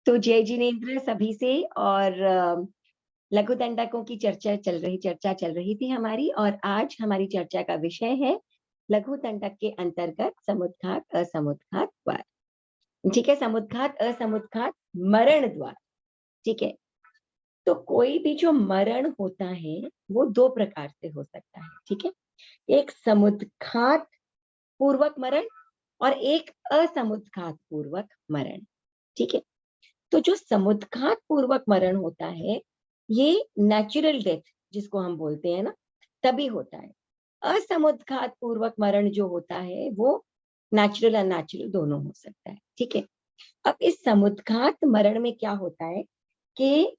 तो जय जिनेन्द्र सभी से। और लघु दंडकों की चर्चा चल रही थी हमारी, और आज हमारी चर्चा का विषय है लघु दंडक के अंतर्गत समुद्घात असमुद्घात द्वार। ठीक है, समुद्घात असमुद्घात मरण द्वार। ठीक है, तो कोई भी जो मरण होता है वो दो प्रकार से हो सकता है। ठीक है, एक समुद्घात पूर्वक मरण और एक असमुद्घात पूर्वक मरण। ठीक है, तो जो समुद्घात पूर्वक मरण होता है ये नेचुरल डेथ जिसको हम बोलते हैं ना, तभी होता है। असमुद्घात पूर्वक मरण जो होता है वो नेचुरल अननेचुरल दोनों हो सकता है। ठीक है, अब इस समुद्घात मरण में क्या होता है कि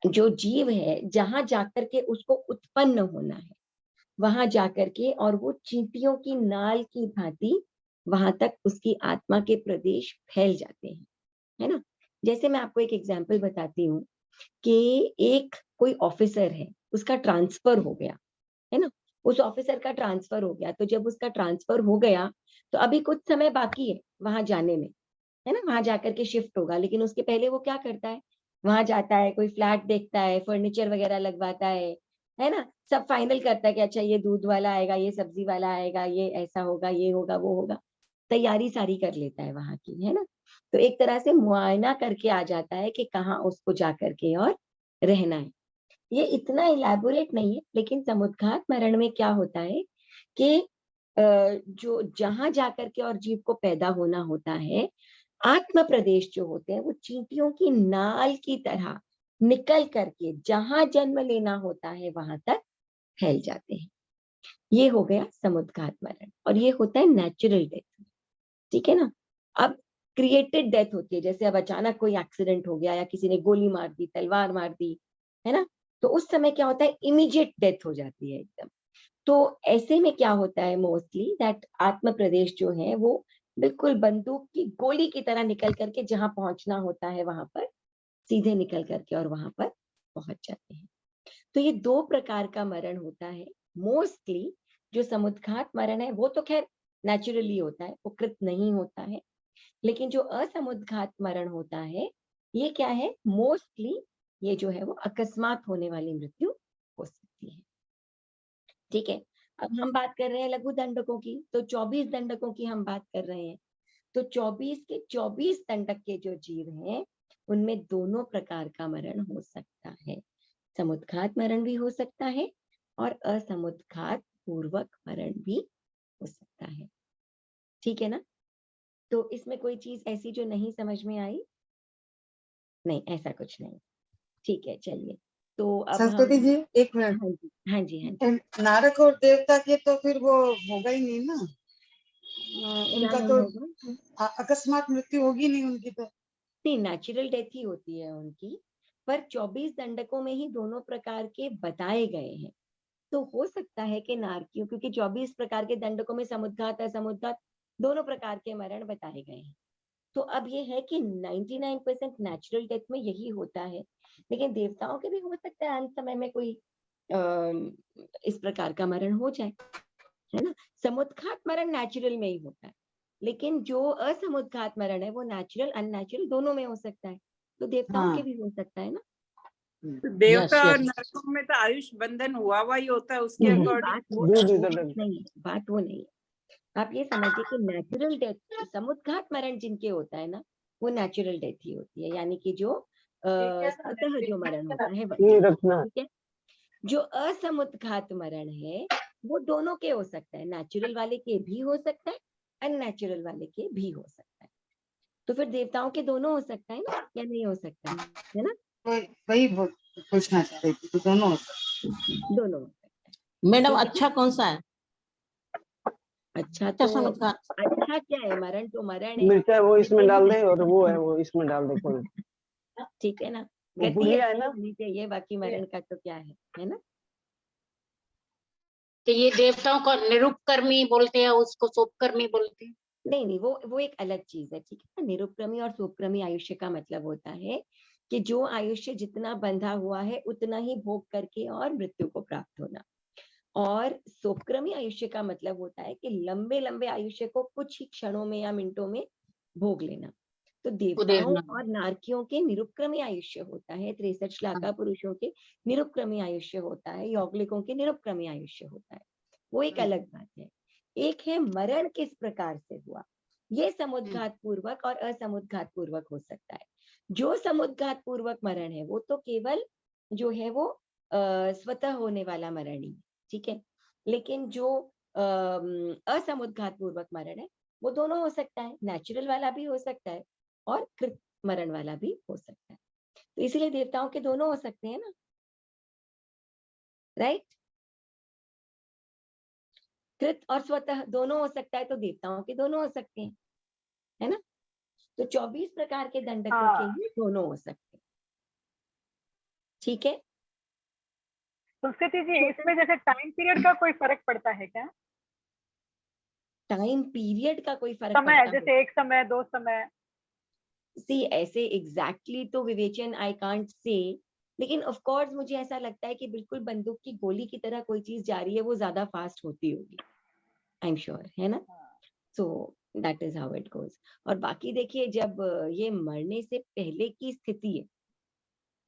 जो जीव है जहां जाकर के उसको उत्पन्न होना है, वहां जाकर के और वो चींटियों की नाल की भांति वहां तक उसकी आत्मा के प्रदेश फैल जाते हैं, है ना। जैसे मैं आपको एक एग्जांपल बताती हूँ कि एक कोई ऑफिसर है, उसका ट्रांसफर हो गया, है ना। उस ऑफिसर का ट्रांसफर हो गया, तो जब उसका ट्रांसफर हो गया तो अभी कुछ समय बाकी है वहां जाने में, है ना। वहां जाकर के शिफ्ट होगा, लेकिन उसके पहले वो क्या करता है, वहां जाता है, कोई फ्लैट देखता है, फर्नीचर वगैरह लगवाता है ना। सब फाइनल करता है कि अच्छा ये दूध वाला आएगा, ये सब्जी वाला आएगा, ये ऐसा होगा, ये होगा, वो होगा। तैयारी सारी कर लेता है वहां की, है ना। तो एक तरह से मुआयना करके आ जाता है कि कहाँ उसको जाकर के और रहना है। ये इतना इलेबोरेट नहीं है, लेकिन समुद्घात मरण में क्या होता है कि जो जहां जाकर के और जीव को पैदा होना होता है, आत्म प्रदेश जो होते हैं वो चींटियों की नाल की तरह निकल करके जहां जन्म लेना होता है वहां तक फैल जाते हैं। ये हो गया समुद्घात मरण, और ये होता है नेचुरल डेथ। ठीक है ना। अब क्रिएटेड डेथ होती है, जैसे अब अचानक कोई एक्सीडेंट हो गया या किसी ने गोली मार दी, तलवार मार दी, है ना। तो उस समय क्या होता है, इमीडिएट डेथ हो जाती है एकदम। तो ऐसे में क्या होता है मोस्टली दैट आत्म प्रदेश जो है वो बिल्कुल बंदूक की गोली की तरह निकल करके जहां पहुंचना होता है वहां पर सीधे निकल करके और वहां पर पहुंच जाते हैं। तो ये दो प्रकार का मरण होता है मोस्टली। जो समुद्घात मरण है वो तो खैर नेचुरली होता है, वो कृत नहीं होता है। लेकिन जो असमुद्घात मरण होता है ये क्या है, मोस्टली ये जो है वो अकस्मात होने वाली मृत्यु हो सकती है। ठीक है, अब हम बात कर रहे हैं लघु दंडकों की, तो 24 दंडकों की हम बात कर रहे हैं। तो 24 के 24 दंडक के जो जीव हैं उनमें दोनों प्रकार का मरण हो सकता है। समुद्घात मरण भी हो सकता है और असमुद्घात पूर्वक मरण भी हो सकता है। ठीक है ना। तो इसमें कोई चीज ऐसी जो नहीं समझ में आई? नहीं, ऐसा कुछ नहीं। ठीक है, चलिए। तो अब हम, सरस्वती जी एक मिनट। हाँ जी, हाँ जी, हाँ जी। नारक और देवता के तो फिर वो होगा ही नहीं ना, क्या उनका नहीं तो होगा? अकस्मात मृत्यु होगी नहीं उनकी तो। नहीं, नेचुरल डेथ ही होती है उनकी। पर 24 दंडकों में ही दोनों प्रकार के बताए गए हैं। तो हो सकता है कि नारकियों, क्योंकि 24 प्रकार के दंडकों में समुद्घात असमुद्घात दोनों प्रकार के मरण बताए गए हैं। तो अब ये है कि 99% नेचुरल डेथ में यही होता है, लेकिन देवताओं के भी हो सकता है अंत समय में कोई इस प्रकार का मरण हो जाए, है ना। समुद्घात मरण नेचुरल में ही होता है, लेकिन जो असमुद्घात मरण है वो नेचुरल अननेचुरल दोनों में हो सकता है। तो देवताओं के हाँ, भी हो सकता है ना। तो देवता यस और यस नरकों में तो आयुष बंधन हुआ ही होता है, उसके नहीं, अकॉर्डिंग बात नहीं है, बात वो नहीं है। आप ये समझिए कि नेचुरल डेथ, समुद्घात मरण जिनके होता है ना, वो नेचुरल डेथ ही होती है, यानी कि जो स्वतः जो मरण होता है वही। ठीक है, जो असमुद्घात मरण है वो दोनों के हो सकता है, नेचुरल वाले के भी हो सकता है, अननेचुरल वाले के भी हो सकता है। तो फिर देवताओं के दोनों हो सकता है ना, या नहीं हो सकता है ना। वही पूछना चाह रही थी, तो दोनों होता दोनों हो सकता है। मैडम, ठीक है अच्छा कौन सा है? ना। अच्छा अच्छा तो समुद्घात। अच्छा क्या है, मरण तो मरण है। मिर्चा वो इसमें जितने डाल दे, और वो है भी वो इसमें डाल दे कोई। ठीक है ना, वो गति बुढ़िया है अच्छी ना। होनी चाहिए, बाकी मरण का तो क्या है ना। तो ये देवताओं को निरुपकर्मी बोलते हैं, उसको सोपकर्मी बोलते हैं। नहीं नहीं, वो एक अलग चीज है। ठीक है ना, निरुपक्रमी और सोपक्रमी आयुष्य का मतलब होता है कि जो आयुष्य जितना बंधा हुआ है उतना ही भोग करके और मृत्यु को प्राप्त होना। और सोपक्रमी आयुष्य का मतलब होता है कि लंबे लंबे आयुष्य को कुछ ही क्षणों में या मिनटों में भोग लेना। तो देवताओं और नारकियों के निरुपक्रमी आयुष्य होता है, 63 श्लाका पुरुषों के निरुपक्रमी आयुष्य होता है, यौगलिकों के निरुपक्रमी आयुष्य होता है, वो एक अलग बात है। एक है मरण किस प्रकार से हुआ, ये समुद्घात पूर्वक और असमुद्घात पूर्वक हो सकता है। जो समुद्घात पूर्वक मरण है वो तो केवल जो है वो स्वतः होने वाला मरण ही, ठीक है। लेकिन जो असमुद्घात पूर्वक मरण है वो दोनों हो सकता है, नेचुरल वाला भी हो सकता है और कृत मरण वाला भी हो सकता है। तो इसीलिए देवताओं के दोनों हो सकते हैं ना, राइट। कृत और स्वतः दोनों हो सकता है, तो देवताओं के दोनों हो सकते हैं, है ना। तो 24 प्रकार के दंडकों के लिए दोनों हो सकते हैं, ठीक है। संस्कृति जी, इसमें जैसे टाइम पीरियड का कोई फर्क पड़ता है क्या? टाइम पीरियड का कोई फर्क समय, पड़ता है? जैसे 1 समय 2 समय। सी ऐसे एग्जैक्टली तो विवेचन आई कांट से, लेकिन ऑफ कोर्स मुझे ऐसा लगता है कि बिल्कुल बंदूक की गोली की तरह कोई चीज जा रही है वो ज्यादा फास्ट होती होगी, आई एम श्योर, है ना। So that is how it goes. और बाकी देखिए, जब ये मरने से पहले की स्थिति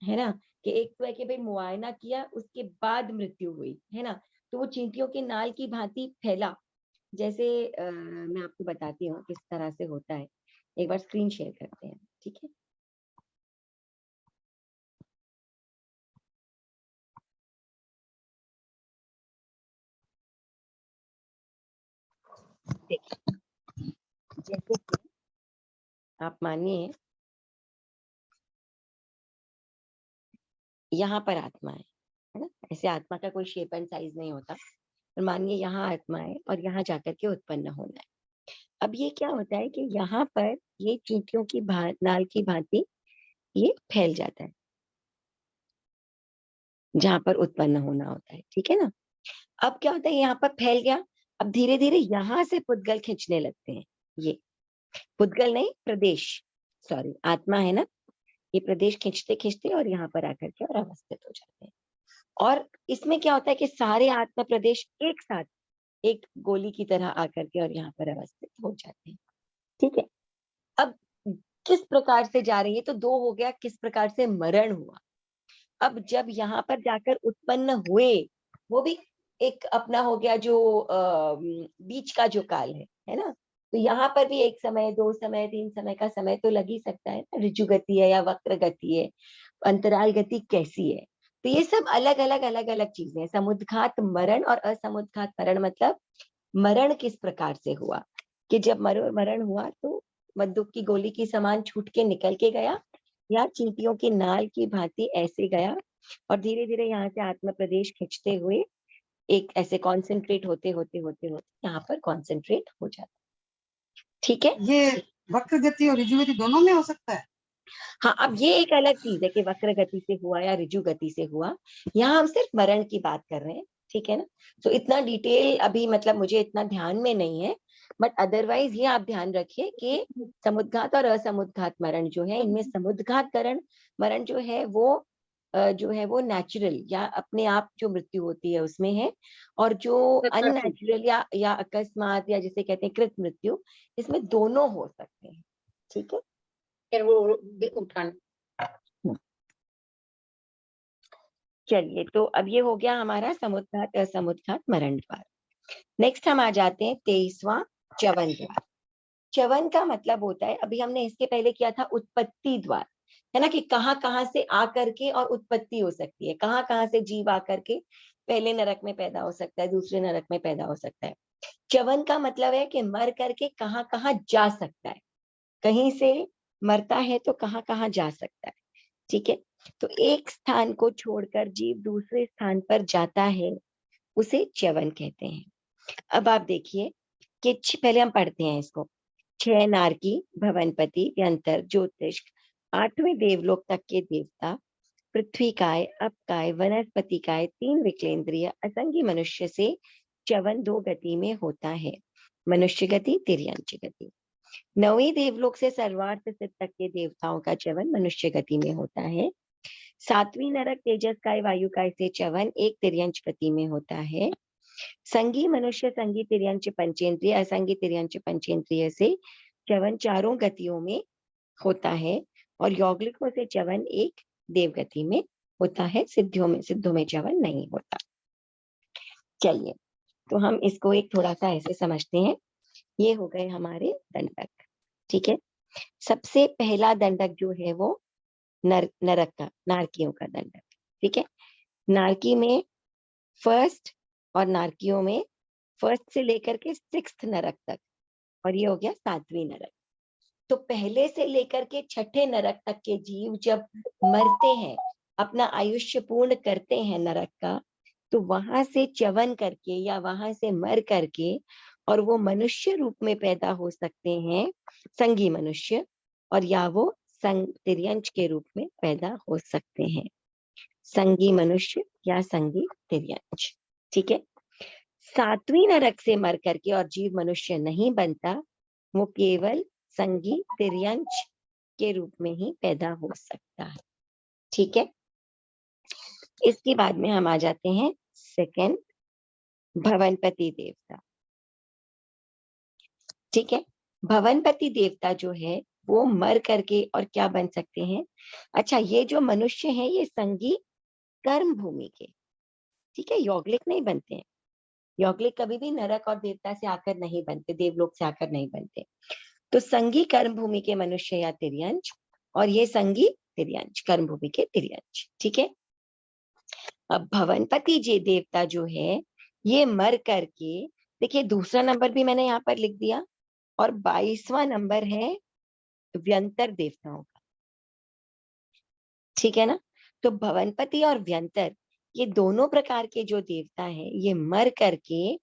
है ना, कि एक तो है कि भाई मुआयना किया उसके बाद मृत्यु हुई, है ना, तो वो चींटियों के नाल की भांति फैला। जैसे मैं आपको बताती हूँ किस तरह से होता है, एक बार स्क्रीन शेयर करते हैं, ठीक है। देखिए, जैसे कि आप मानिए यहाँ पर आत्मा है ना, ऐसे आत्मा का कोई शेप एंड साइज नहीं होता, पर मानिए यहाँ आत्मा है और यहाँ जाकर के उत्पन्न होना है। अब ये क्या होता है कि यहाँ पर ये चींटियों की नाल की भांति ये फैल जाता है जहां पर उत्पन्न होना होता है, ठीक है ना। अब क्या होता है, यहाँ पर फैल गया, अब धीरे धीरे यहाँ से पुद्गल खींचने लगते हैं। ये पुद्गल नहीं, प्रदेश, सॉरी, आत्मा है ना, ये प्रदेश खींचते खींचते और यहाँ पर आकर के और अवस्थित हो जाते हैं। और इसमें क्या होता है कि सारे आत्मा प्रदेश एक साथ एक गोली की तरह आकर के और यहाँ पर अवस्थित हो जाते हैं, ठीक है। अब किस प्रकार से जा रही है, तो दो हो गया, किस प्रकार से मरण हुआ। अब जब यहाँ पर जाकर उत्पन्न हुए, वो भी एक अपना हो गया जो बीच का जो काल है ना। तो यहाँ पर भी एक समय, 2 समय, 3 समय का समय तो लग ही सकता है ना, ऋजु गति है या वक्र गति है, अंतराल गति कैसी है। तो ये सब अलग अलग अलग अलग चीजें हैं। समुद्घात मरण और असमुद्घात मरण मतलब मरण किस प्रकार से हुआ, कि जब मरण हुआ तो बंदूक की गोली की समान छूट के निकल के गया, या चींटियों की नाल की भांति ऐसे गया और धीरे धीरे यहाँ से आत्म प्रदेश खींचते हुए एक ऐसे कॉन्सेंट्रेट होते होते होते होते यहाँ पर कॉन्सेंट्रेट हो जाता, ठीक है। ये वक्र गति और ऋजु गति दोनों में हो सकता है? हाँ, अब ये एक अलग चीज है कि वक्र गति से हुआ या ऋजु गति से हुआ, यहाँ हम सिर्फ मरण की बात कर रहे हैं, ठीक है ना। तो इतना डिटेल अभी मतलब मुझे इतना ध्यान में नहीं है, बट अदरवाइज ये आप ध्यान रखिए कि समुद्घात और असमुद्घात मरण जो है, इनमें समुद्घात मरण जो है वो नेचुरल या अपने आप जो मृत्यु होती है उसमें है, और जो अननेचुरल या अकस्मात या जिसे कहते हैं कृत मृत्यु, इसमें दोनों हो सकते हैं, ठीक है। फिर वो उठाना। चलिए, तो अब ये हो गया हमारा समुद्घात असमुद्घात मरण द्वार। नेक्स्ट हम आ जाते हैं 23वां च्यवन द्वार। च्यवन का मतलब होता है, अभी हमने इसके पहले किया था उत्पत्ति द्वार, है ना, कि कहाँ कहाँ से आकर के और उत्पत्ति हो सकती है, कहाँ कहाँ से जीव आकर के पहले नरक में पैदा हो सकता है, दूसरे नरक में पैदा हो सकता है। च्यवन का मतलब है कि मर करके कहाँ कहाँ जा सकता है, कहीं से मरता है तो कहाँ कहाँ जा सकता है, ठीक है। तो एक स्थान को छोड़कर जीव दूसरे स्थान पर जाता है, उसे च्यवन कहते हैं। अब आप देखिए कि पहले हम पढ़ते हैं इसको। 6 नारकी, भवनपति, व्यंतर, ज्योतिष, 8वें देवलोक तक के देवता, पृथ्वी काय, अपकाय, वनस्पति काय, 3 विकलेंद्रिय, असंगी मनुष्य से च्यवन 2 गति में होता है, मनुष्य गति, तिर्यंच गति। 9वें देवलोक से सर्वार्थ स्थित तक के देवताओं का च्यवन मनुष्य गति में होता है। 7वीं नरक तेजस काय, वायु काय से च्यवन 1 तिर्यंच गति में होता है। संगी मनुष्य, संगी तिर्यंच पंचेंद्रिय, असंगी तिर्यंच पंचेंद्रिय से च्यवन 4 गतियों में होता है और यौगिकों से च्यवन एक देवगति में होता है, सिद्धों में च्यवन नहीं होता। चलिए, तो हम इसको एक थोड़ा सा ऐसे समझते हैं। ये हो गए हमारे दंडक, ठीक है। सबसे पहला दंडक जो है वो नरक का, नारकियों का दंडक, ठीक है। नारकी में फर्स्ट और नारकियों में फर्स्ट से लेकर के 6th नरक तक, और ये हो गया 7वीं नरक। तो पहले से लेकर के 6ठे नरक तक के जीव जब मरते हैं, अपना आयुष्य पूर्ण करते हैं नरक का, तो वहां से च्यवन करके या वहां से मर करके और वो मनुष्य रूप में पैदा हो सकते हैं, संगी मनुष्य, और या वो तिर्यंच के रूप में पैदा हो सकते हैं, संगी मनुष्य या संगी तिर्यंच, ठीक है। 7वीं नरक से मर करके और जीव मनुष्य नहीं बनता, वो केवल संगी तिर्यंच के रूप में ही पैदा हो सकता है, ठीक है। इसके बाद में हम आ जाते हैं सेकंड, भवनपति देवता, ठीक है। भवनपति देवता जो है वो मर करके और क्या बन सकते हैं? अच्छा, ये जो मनुष्य हैं ये संगी कर्म भूमि के, ठीक है, यौगलिक नहीं बनते हैं। यौगलिक कभी भी नरक और देवता से आकर नहीं बनते, देवलोक से आकर नहीं बनते। तो संगी कर्म भूमि के मनुष्य या तिर्यंच, और ये संगी तिर्यंच, कर्म भूमि के तिर्यंच, ठीक है। अब भवनपति जी देवता जो है ये मर करके, देखिए दूसरा नंबर भी मैंने यहाँ पर लिख दिया, और 22वां नंबर है व्यंतर देवताओं का, ठीक है ना। तो भवनपति और व्यंतर, ये दोनों प्रकार के जो देवता हैं ये मर करके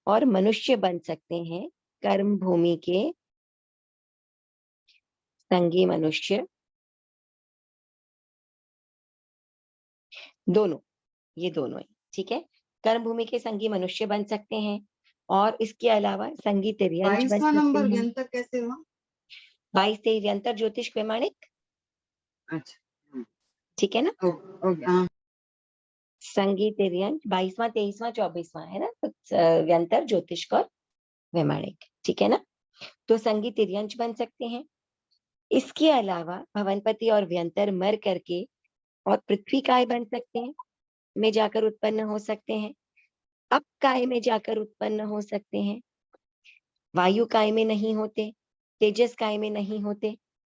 और मनुष्य बन सकते हैं, कर्म भूमि के संगी मनुष्य, दोनों, ये दोनों है, ठीक है। कर्म भूमि के संगी मनुष्य बन सकते हैं और इसके अलावा संगी तिर्यंच बन 22वां सकते नंबर हैं। व्यंतर कैसे हुआ? 22 से व्यंतर ज्योतिष वैमानिक, अच्छा, ठीक है ना। ओके, हाँ। संगी तिर्यंच 22वां, 23वां, 24वां है ना, तो व्यंतर ज्योतिष और वैमानिक, ठीक है ना। तो संगी तिर्यंच बन सकते हैं। इसके अलावा भवनपति और व्यंतर मर करके और पृथ्वी काय बन सकते हैं, में जाकर उत्पन्न हो सकते हैं, अप काय में जाकर उत्पन्न हो सकते हैं, वायु काय में नहीं होते, तेजस काय में नहीं होते,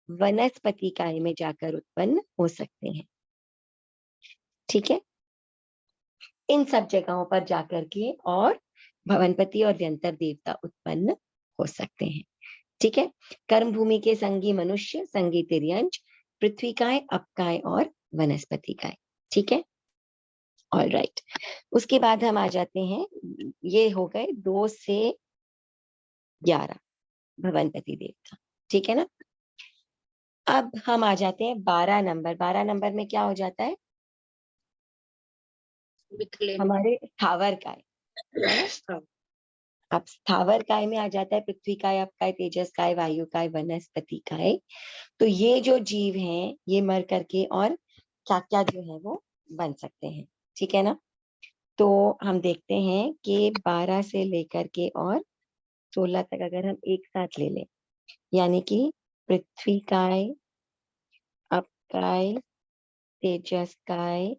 वनस्पति काय में जाकर उत्पन्न हो सकते हैं, ठीक है। इन सब जगहों पर जाकर के और भवनपति और व्यंतर देवता उत्पन्न हो सकते हैं, ठीक है। कर्म भूमि के संगी मनुष्य, संगी तिर्यंच, पृथ्वी काय, अपकाय और वनस्पति काय, ठीक है। ऑल राइट, उसके बाद हम आ जाते हैं, ये हो गए 2 से 11 भवनपति देवता, ठीक है ना। अब हम आ जाते हैं 12 नंबर। 12 नंबर में क्या हो जाता है? विकलेन हमारे स्थावर काय, है ना। अब स्थावर काय में आ जाता है पृथ्वी काय, अपकाय, तेजस काय, वायु काय, वनस्पति काय। तो ये जो जीव हैं ये मर करके और क्या क्या जो है वो बन सकते हैं, ठीक है ना। तो हम देखते हैं कि 12 से लेकर के और 16 तक अगर हम एक साथ ले लें, यानी कि पृथ्वी काय, अपकाय, तेजस काय,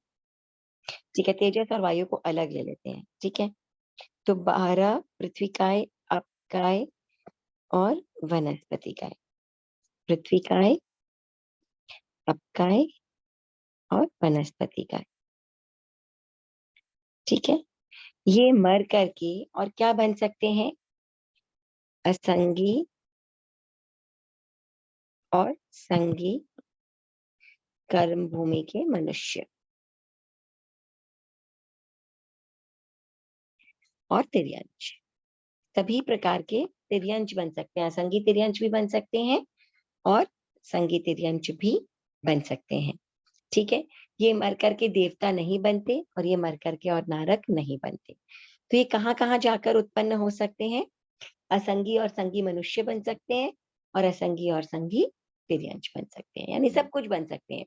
ठीक है, तेजस और वायु को अलग ले लेते हैं, ठीक है। तो 12 पृथ्वी काय, अपकाय और वनस्पति काय, पृथ्वी काय, अपकाय और वनस्पति काय, ठीक है। ये मर करके और क्या बन सकते हैं? असंगी और संगी कर्म भूमि के मनुष्य और तिर्यंच, सभी प्रकार के तिर्यंच बन सकते हैं, असंगी तिर्यंच भी बन सकते हैं और संगी तिर्यंच भी बन सकते हैं, ठीक है। ये मर करके देवता नहीं बनते और ये मर करके और नारक नहीं बनते। तो ये कहाँ कहाँ जाकर उत्पन्न हो सकते हैं? असंगी और संगी मनुष्य बन सकते हैं और असंगी और संगी तिर्यंच बन सकते हैं, यानी सब कुछ बन सकते हैं।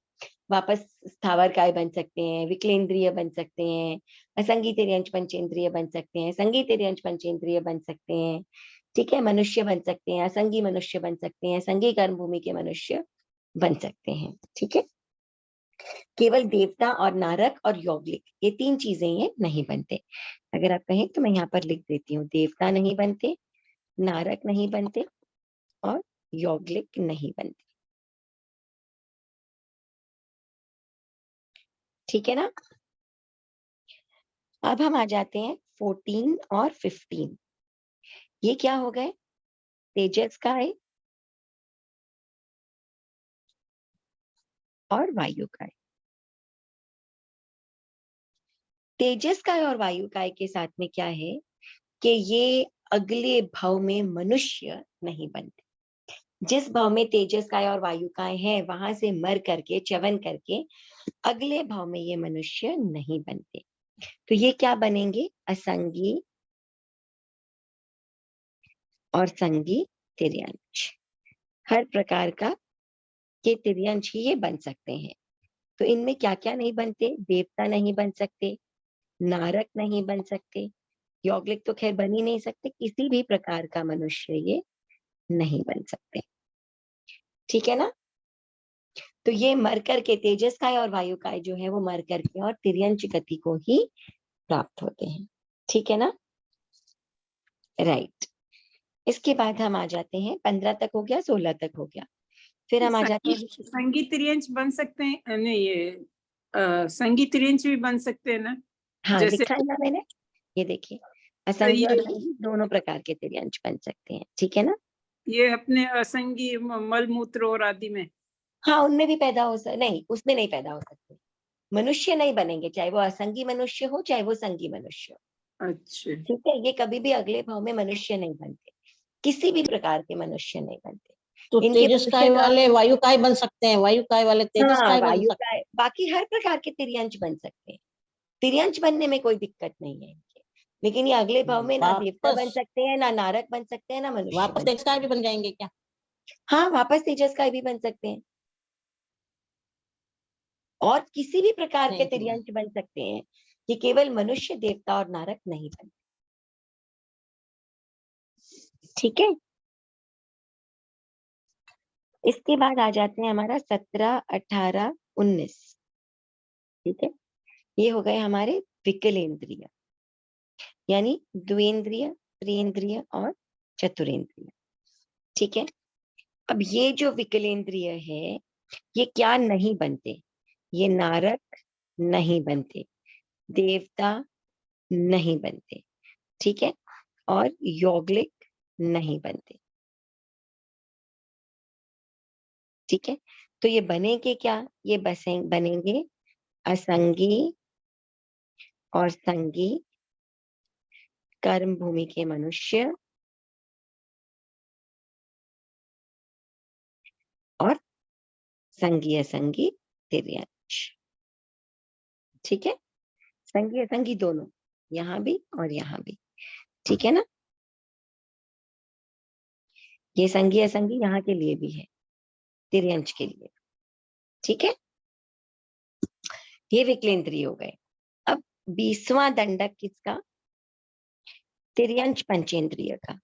वापस स्थावर काय बन सकते हैं, विकलेंद्रिय बन सकते हैं, असंगी तिर्यंच पंचेंद्रिय बन सकते हैं, संगी तिर्यंच पंचेंद्रिय बन सकते हैं, ठीक है, मनुष्य बन सकते हैं, असंगी मनुष्य बन सकते हैं, संगी कर्म भूमि के मनुष्य बन सकते हैं। ठीक है, केवल देवता और नारक और यौगिक, ये 3 चीजें ये नहीं बनते। अगर आप कहें तो मैं यहाँ पर लिख देती हूँ, देवता नहीं बनते, नारक नहीं बनते और यौगिक नहीं बनते। ठीक है ना। अब हम आ जाते हैं 14 और 15। ये क्या हो गए? तेजस काय और वायु काय। तेजस काय और वायु काय के साथ में क्या है कि ये अगले भाव में मनुष्य नहीं बनते। जिस भाव में तेजस काय और वायु काय है, वहां से मर करके, च्यवन करके अगले भाव में ये मनुष्य नहीं बनते। तो ये क्या बनेंगे? असंगी और संगी तिर्यंश। हर प्रकार का के तिर्यंश ही ये बन सकते हैं। तो इनमें क्या क्या नहीं बनते? देवता नहीं बन सकते, नारक नहीं बन सकते, यौगिक तो खैर बन ही नहीं सकते, किसी भी प्रकार का मनुष्य ये नहीं बन सकते। ठीक है ना। तो ये मर करके, तेजस काय और वायु काय जो है वो मर करके और तिर्यंश गति को ही प्राप्त होते हैं। ठीक है ना। राइट। इसके बाद हम आ जाते हैं 15 तक हो गया, 16 तक हो गया। फिर हम आ जाते हैं संगीत तिर्यंश बन सकते हैं, नहीं ये संगीत तिर्यंश भी बन सकते हैं ना। हाँ, जैसे लिखा है ना मैंने, ये देखिए, असंगी और ये संगी दोनों प्रकार के तिर्यंश बन सकते हैं। ठीक है ना। ये अपने असंगी मल मूत्र और आदि में, हाँ, उनमें भी पैदा हो सकते, नहीं उसमें नहीं पैदा हो सकते, मनुष्य नहीं बनेंगे, चाहे वो असंगी मनुष्य हो चाहे वो संगी मनुष्य हो। अच्छा ठीक है, ये कभी भी अगले भाव में मनुष्य नहीं बनते, किसी भी प्रकार के मनुष्य नहीं बनते। तो इनके तेजस मनुष्य काय का, वाले वायु काय बन सकते हैं, वायु काय वाले तेजस हाँ काय बन वायु सकते का, बाकी हर प्रकार के तिर्यंश बन सकते हैं। तिर्यंश बनने में कोई दिक्कत नहीं है इनके, लेकिन ये अगले भाव हैं। में ना देवता बन वापस सकते हैं, ना नारक बन सकते हैं, ना मनुष्य वापस बन तेजस सकते काय भी बन जाएंगे क्या? हैं। हाँ, वापस तेजस का भी बन सकते हैं और किसी भी प्रकार के नहीं तिर्यंश बन सकते हैं। ये केवल मनुष्य, देवता और नारक नहीं बनते। ठीक है। इसके बाद आ जाते हैं हमारा 17, 18, 19। ठीक है, ये हो गए हमारे विकलेंद्रिय, यानी द्विंद्रिय, त्रिंद्रिय और चतुरेंद्रिय। ठीक है, अब ये जो विकलेंद्रिय है, ये क्या नहीं बनते? ये नारक नहीं बनते, देवता नहीं बनते, ठीक है, और यौगिक नहीं बनते। ठीक है, तो ये बनेंगे क्या? ये बनेंगे असंगी और संगी कर्म भूमि के मनुष्य और संगी असंगी तिर्यंश। ठीक है, संगी असंगी दोनों, यहाँ भी और यहाँ भी। ठीक है ना। ये संगी असंगी यहाँ के लिए भी है, तिर्यंश के लिए। ठीक है, ये विकलेंद्रिय हो गए। अब 20वां दंडक किसका? तिर्यंश पंचेंद्रिय का।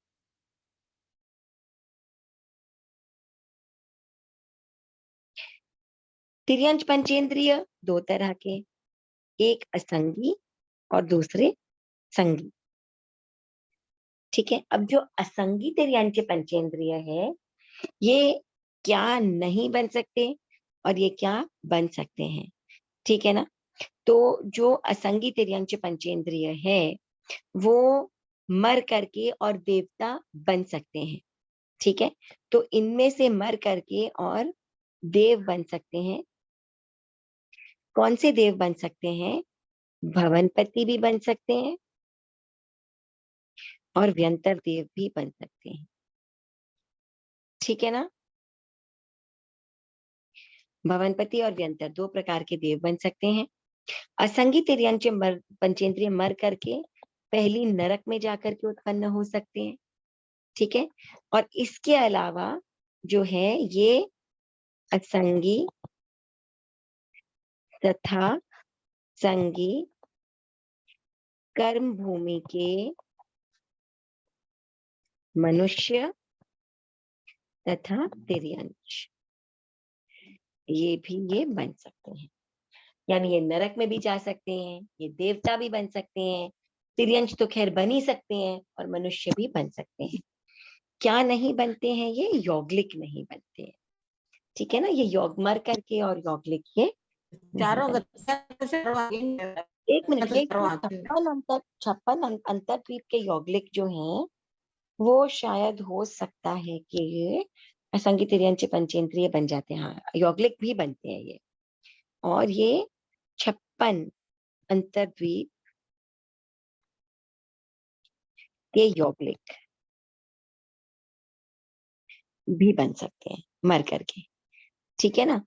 तिर्यंश पंचेंद्रिय दो तरह के, एक असंगी और दूसरे संगी। ठीक है, अब जो असंगी तिर्यंश पंचेंद्रिय है, ये क्या नहीं बन सकते और ये क्या बन सकते हैं। ठीक है ना। तो जो असंगी तिर्यंश पंचेंद्रिय है, वो मर करके और देवता बन सकते हैं। ठीक है, तो इनमें से मर करके और देव बन सकते हैं। कौन से देव बन सकते हैं? भवनपति भी बन सकते हैं और व्यंतर देव भी बन सकते हैं। ठीक है ना। भवनपति और व्यंतर दो प्रकार के देव बन सकते हैं। असंगी तिर्यंश पंचेंद्रिय मर करके पहली नरक में जाकर के उत्पन्न हो सकते हैं। ठीक है, और इसके अलावा जो है ये असंगी तथा संगी कर्म भूमि के मनुष्य तथा तिर्यंच, ये बन सकते हैं। यानी ये नरक में भी जा सकते हैं, ये देवता भी बन सकते हैं, तिर्यंच तो खैर बन ही सकते हैं, और मनुष्य भी बन सकते हैं। क्या नहीं बनते हैं? ये यौगलिक नहीं बनते हैं। ठीक है ना, ये मर करके और यौगलिक ये चारों एक मिनट, ये छप्पन अंतरद्वीप के यौगलिक जो हैं वो शायद हो सकता है कि ये असंगी तिर्यंच पंचेंद्रिय बन जाते हैं। हाँ, यौगलिक भी बनते हैं ये, और ये 56 अंतरद्वीप के यौगलिक भी बन सकते हैं मर करके। ठीक है ना,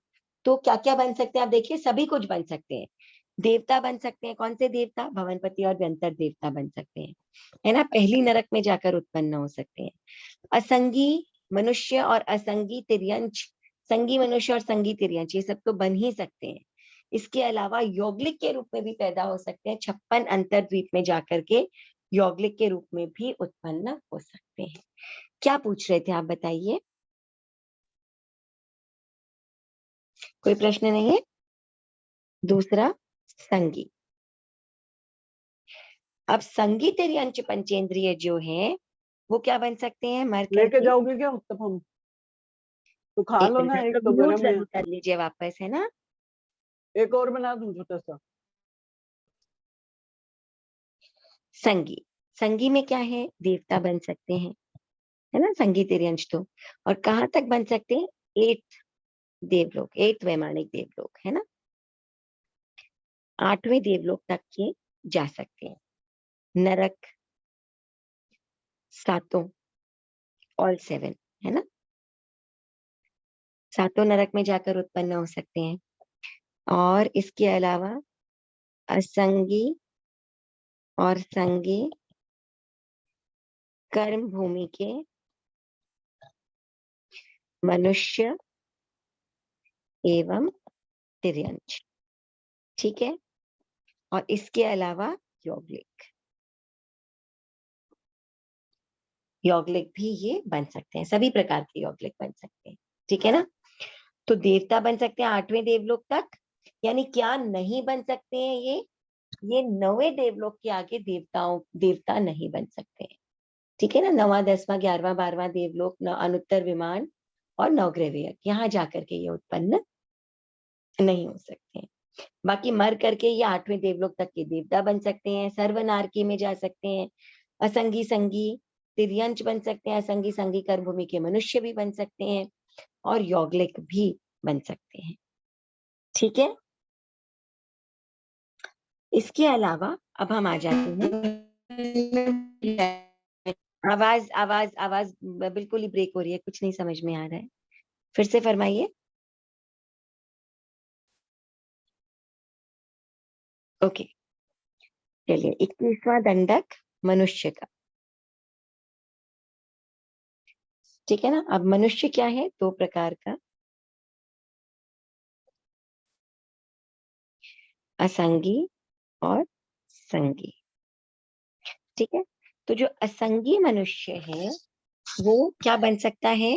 तो क्या क्या बन सकते हैं आप देखिए, सभी कुछ बन सकते हैं। देवता बन सकते हैं, कौन से देवता? भवनपति और व्यंतर देवता बन सकते हैं, है ना, पहली नरक में जाकर उत्पन्न हो सकते हैं। असंगी मनुष्य और असंगी तिर्यंच, संगी मनुष्य और संगी तिर्यंच, ये सब तो बन ही सकते हैं। इसके अलावा यौगलिक के रूप में भी पैदा हो सकते हैं, 56 अंतरद्वीप में जाकर के यौगलिक के रूप में भी उत्पन्न हो सकते हैं। क्या पूछ रहे थे आप बताइए? कोई प्रश्न नहीं है? दूसरा संगी। अब संगी तिर्यंच पंचेंद्रिय जो है वो क्या बन सकते हैं? मर लेके करके जाओगे क्या तब हम? तो खा एक लो मिनट, ना, आप एक लोग तो म्यूट गरम है, जरूर कर लीजिए वापस, है ना। एक और बना दूं छोटा सा। संगी, संगी में क्या है? देवता बन सकते हैं, है ना, संगी तिर्यंच तो। और कहाँ तक बन सकते हैं? 8 देवलोक, 8 वैमानिक देवलोक, है ना, 8वें देवलोक तक के जा सकते हैं। नरक 7, ऑल 7, है ना, 7 नरक में जाकर उत्पन्न हो सकते हैं। और इसके अलावा असंगी और संगी कर्म भूमि के मनुष्य एवं तिर्यंच, ठीक है, और इसके अलावा यौगलिक, यौगलिक भी ये बन सकते हैं, सभी प्रकार के यौगलिक बन सकते हैं। ठीक है ना, तो देवता बन सकते हैं 8वें देवलोक तक। यानी क्या नहीं बन सकते हैं? ये 9वें देवलोक के आगे देवता नहीं बन सकते हैं। ठीक है ना, 9वां 10वां 11वां 12वां देवलोक, अनुत्तर विमान और नवग्रह, यहाँ जाकर के ये उत्पन्न नहीं हो सकते हैं। बाकी मर करके ये 8वें देवलोक तक के देवता बन सकते हैं, सर्वनारकी में जा सकते हैं, असंगी संगी तिर्यंच बन सकते हैं, असंगी संगी कर्मभूमि के मनुष्य भी बन सकते हैं, और यौगलिक भी बन सकते हैं। ठीक है, इसके अलावा अब हम आ जाते हैं, आवाज आवाज आवाज बिल्कुल ही ब्रेक हो रही है, कुछ नहीं समझ में आ रहा है, फिर से फरमाइए। ओके, चलिए, 21वां दंडक मनुष्य का। ठीक है ना, अब मनुष्य क्या है? 2 प्रकार का, असंगी और संगी। ठीक है, तो जो असंगी मनुष्य है वो क्या बन सकता है?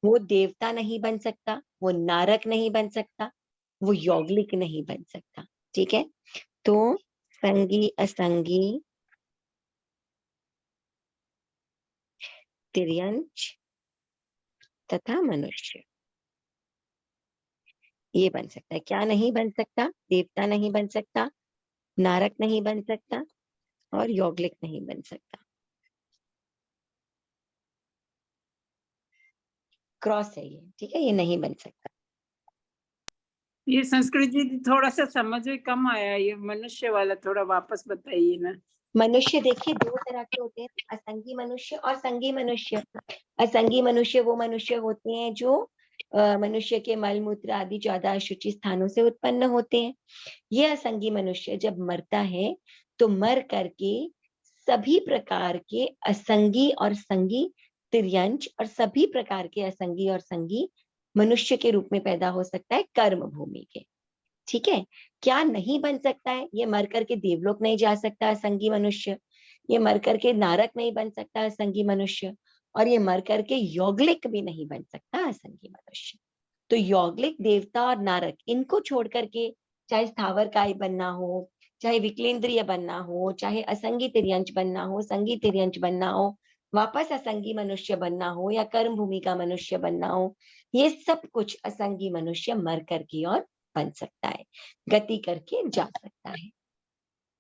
वो देवता नहीं बन सकता, वो नारक नहीं बन सकता, वो यौगलिक नहीं बन सकता। ठीक है, तो संगी असंगी तिर्यंच तथा मनुष्य ये बन सकता है। क्या नहीं बन सकता? देवता नहीं बन सकता, नारक नहीं बन सकता, और यौगलिक नहीं बन सकता। क्रॉस है ये, ठीक है, ये नहीं बन सकता। ये संस्कृत जी थोड़ा सा समझ में कम आया, ये मनुष्य वाला थोड़ा वापस बताइए ना। मनुष्य देखिए 2 तरह के होते हैं, असंगी मनुष्य और संगी मनुष्य। असंगी मनुष्य वो मनुष्य होते हैं जो मनुष्य के मल मूत्र आदि 14 अशुचि स्थानों से उत्पन्न होते हैं। ये असंगी मनुष्य जब मरता है तो मर करके सभी प्रकार के असंगी और संगी तिर्यंच और सभी प्रकार के असंगी और संगी मनुष्य के रूप में पैदा हो सकता है कर्म भूमि के। ठीक है, क्या नहीं बन सकता है? ये मर करके देवलोक नहीं जा सकता असंगी मनुष्य, ये मर करके नारक नहीं बन सकता असंगी मनुष्य, और ये मर करके यौगलिक भी नहीं बन सकता असंगी मनुष्य। तो यौगलिक देवता और नारक इनको छोड़ करके चाहे स्थावर काय बनना हो, चाहे विकलेंद्रिय बनना हो, चाहे असंगी तिर्यंच बनना हो, संगी तिर्यंच बनना हो, वापस असंगी मनुष्य बनना हो या कर्म भूमि का मनुष्य बनना हो, ये सब कुछ असंगी मनुष्य मर करके और बन सकता है, गति करके जा सकता है।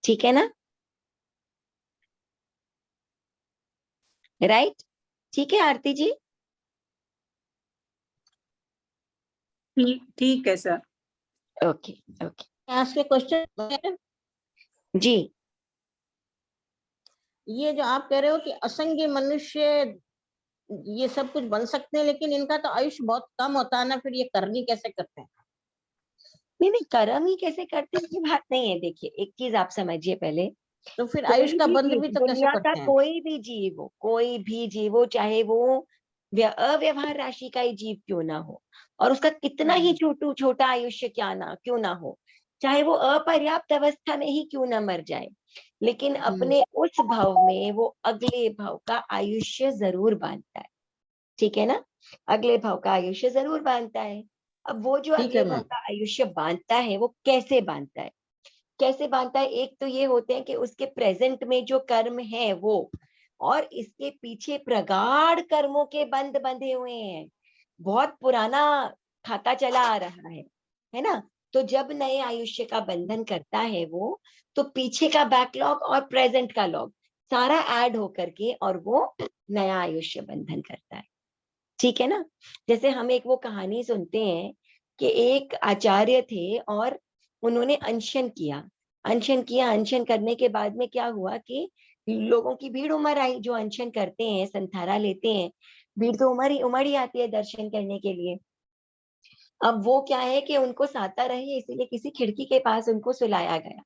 ठीक है ना? राइट? ठीक है आरती जी? ठीक है सर। ओके ओके आस्क ए क्वेश्चन। जी। ये जो आप कह रहे हो कि असंगी मनुष्य ये सब कुछ बन सकते हैं, लेकिन इनका तो आयुष्य बहुत कम होता है ना, फिर ये करनी कैसे करते हैं? नहीं, कर्म ही कैसे करते हैं ये बात नहीं है। देखिए, एक चीज आप समझिए पहले, तो फिर कोई आयुष का भी बंध जीव, भी तो कैसे दुनिया का करते हैं? कोई भी जीव हो, कोई भी जीव हो, चाहे वो अव्यवहार राशि का ही जीव क्यों ना हो, और उसका कितना ही छोटा आयुष्य क्यों ना हो, चाहे वो अपर्याप्त अवस्था में ही क्यों ना मर जाए, लेकिन अपने उस भाव में वो अगले भाव का आयुष्य जरूर बांधता है। ठीक है ना? अगले भाव का आयुष्य जरूर बांधता है। अब वो जो ठीक अगले है भाव मैम। का आयुष्य बांधता है वो कैसे बांधता है? कैसे बांधता है? एक तो ये होते हैं कि उसके प्रेजेंट में जो कर्म है वो, और इसके पीछे प्रगाढ़ कर्मों के बंध बंधे हुए हैं, बहुत पुराना खाता चला आ रहा है ना? तो जब नए आयुष्य का बंधन करता है वो, तो पीछे का बैकलॉग और प्रेजेंट का लॉग सारा ऐड होकर के और वो नया आयुष्य बंधन करता है। ठीक है ना? जैसे हम एक वो कहानी सुनते हैं कि एक आचार्य थे और उन्होंने अनशन करने के बाद में क्या हुआ कि लोगों की भीड़ उमड़ आई, जो अनशन करते हैं, संथारा लेते हैं, भीड़ तो उमड़ ही आती है दर्शन करने के लिए। अब वो क्या है कि उनको साता रहे, इसीलिए किसी खिड़की के पास उनको सुलाया गया।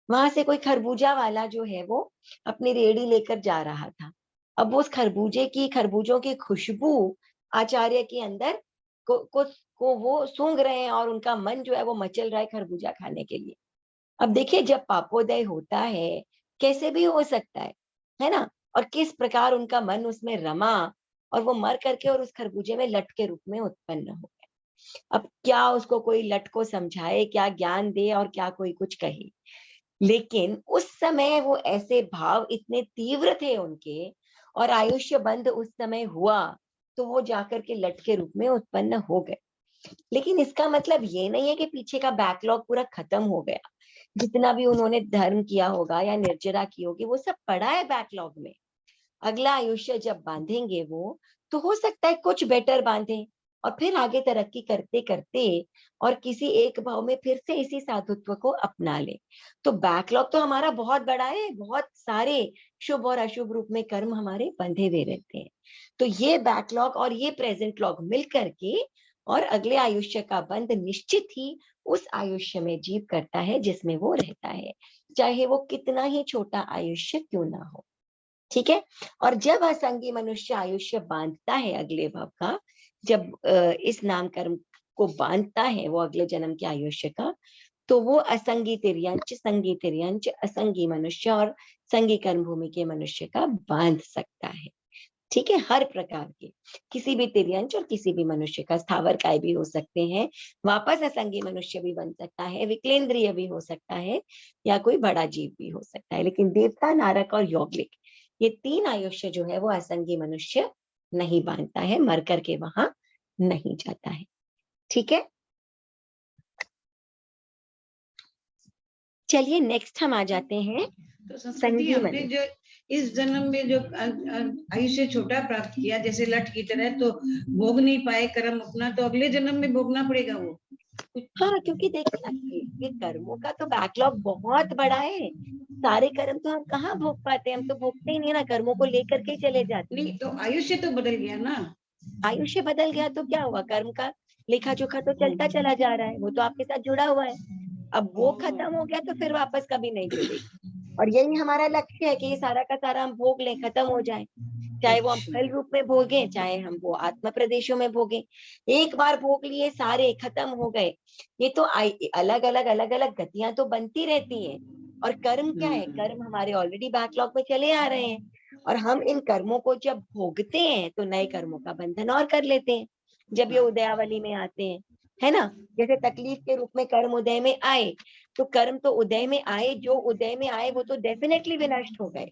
वहां से कोई खरबूजा वाला जो है वो अपनी रेड़ी लेकर जा रहा था। अब वो उस खरबूजों की खुशबू आचार्य के अंदर को वो सूंघ रहे हैं और उनका मन जो है वो मचल रहा है खरबूजा खाने के लिए। अब देखिए, जब पापोदय होता है, कैसे भी हो सकता है ना? और किस प्रकार उनका मन उसमें रमा और वो मर करके और उस खरबूजे में लट के रूप में उत्पन्न हो गए। अब क्या उसको कोई लट को समझाए, क्या ज्ञान दे और क्या कोई कुछ कहे, लेकिन उस समय वो ऐसे भाव इतने तीव्र थे उनके, और आयुष्य बंध उस समय हुआ, तो वो जाकर के लट के रूप में उत्पन्न हो गए। लेकिन इसका मतलब ये नहीं है कि पीछे का बैकलॉग पूरा खत्म हो गया। जितना भी उन्होंने धर्म किया होगा या निर्जरा की होगी, वो सब पड़ा है बैकलॉग में। अगला आयुष्य जब बांधेंगे वो, तो हो सकता है कुछ बेटर बांधे और फिर आगे तरक्की करते करते और किसी एक भाव में फिर से इसी साधुत्व को अपना ले। तो बैकलॉग तो हमारा बहुत बड़ा है, बहुत सारे शुभ और अशुभ रूप में कर्म हमारे बंधे हुए रहते हैं। तो ये बैकलॉग और ये प्रेजेंट लॉग मिल करके और अगले आयुष्य का बंध निश्चित ही उस आयुष्य में जीव करता है जिसमें वो रहता है, चाहे वो कितना ही छोटा आयुष्य क्यों ना हो। ठीक है? और जब असंगी मनुष्य आयुष्य बांधता है अगले भाव का, जब इस नाम कर्म को बांधता है वो अगले जन्म के आयुष्य का, तो वो असंगी तिर्यंच, संगी तिर्यंच, असंगी मनुष्य और संगी कर्म भूमि के मनुष्य का बांध सकता है। ठीक है? हर प्रकार के किसी भी तिर्यंच और किसी भी मनुष्य का, स्थावर काय भी हो सकते हैं, वापस असंगी मनुष्य भी बन सकता है, विकलेंद्रिय भी हो सकता है, या कोई बड़ा जीव भी हो सकता है। लेकिन देवता, नारक और यौगलिक, ये तीन आयुष्य जो है वो असंगी मनुष्य नहीं बांधता है, मर करके वहां नहीं जाता है। ठीक है? चलिए नेक्स्ट हम आ जाते हैं तो संस्कृति संगी हमने मनुष्य। जो इस जन्म में जो आयुष्य छोटा प्राप्त किया जैसे लठ की तरह, तो भोग नहीं पाए कर्म अपना, तो अगले जन्म में भोगना पड़ेगा वो। हाँ, क्योंकि देखिए ना, ये कर्मों का तो बैकलॉग बहुत बड़ा है। सारे कर्म तो हम कहाँ भोग पाते हैं, हम तो भोगते ही नहीं ना, कर्मों को लेकर के चले जाते हैं। नहीं तो आयुष्य तो बदल गया ना। आयुष्य बदल गया तो क्या हुआ? कर्म का लेखा जोखा तो चलता चला जा रहा है, वो तो आपके साथ जुड़ा हुआ है। अब वो खत्म हो गया तो फिर वापस कभी नहीं जुड़ेगा। और यही हमारा लक्ष्य है कि ये सारा का सारा हम भोग लें, खत्म हो जाए, चाहे वो हम फल रूप में भोगे, चाहे हम वो आत्म प्रदेशों में भोगे। एक बार भोग लिए, सारे खत्म हो गए। ये तो अलग अलग गतियां तो बनती रहती हैं। और कर्म क्या है? कर्म हमारे ऑलरेडी बैकलॉग में चले आ रहे हैं, और हम इन कर्मों को जब भोगते हैं तो नए कर्मों का बंधन और कर लेते हैं जब ये उदयावली में आते हैं, है ना। जैसे तकलीफ के रूप में कर्म उदय में आए, तो कर्म तो उदय में आए, जो उदय में आए वो तो डेफिनेटली विनष्ट हो गए,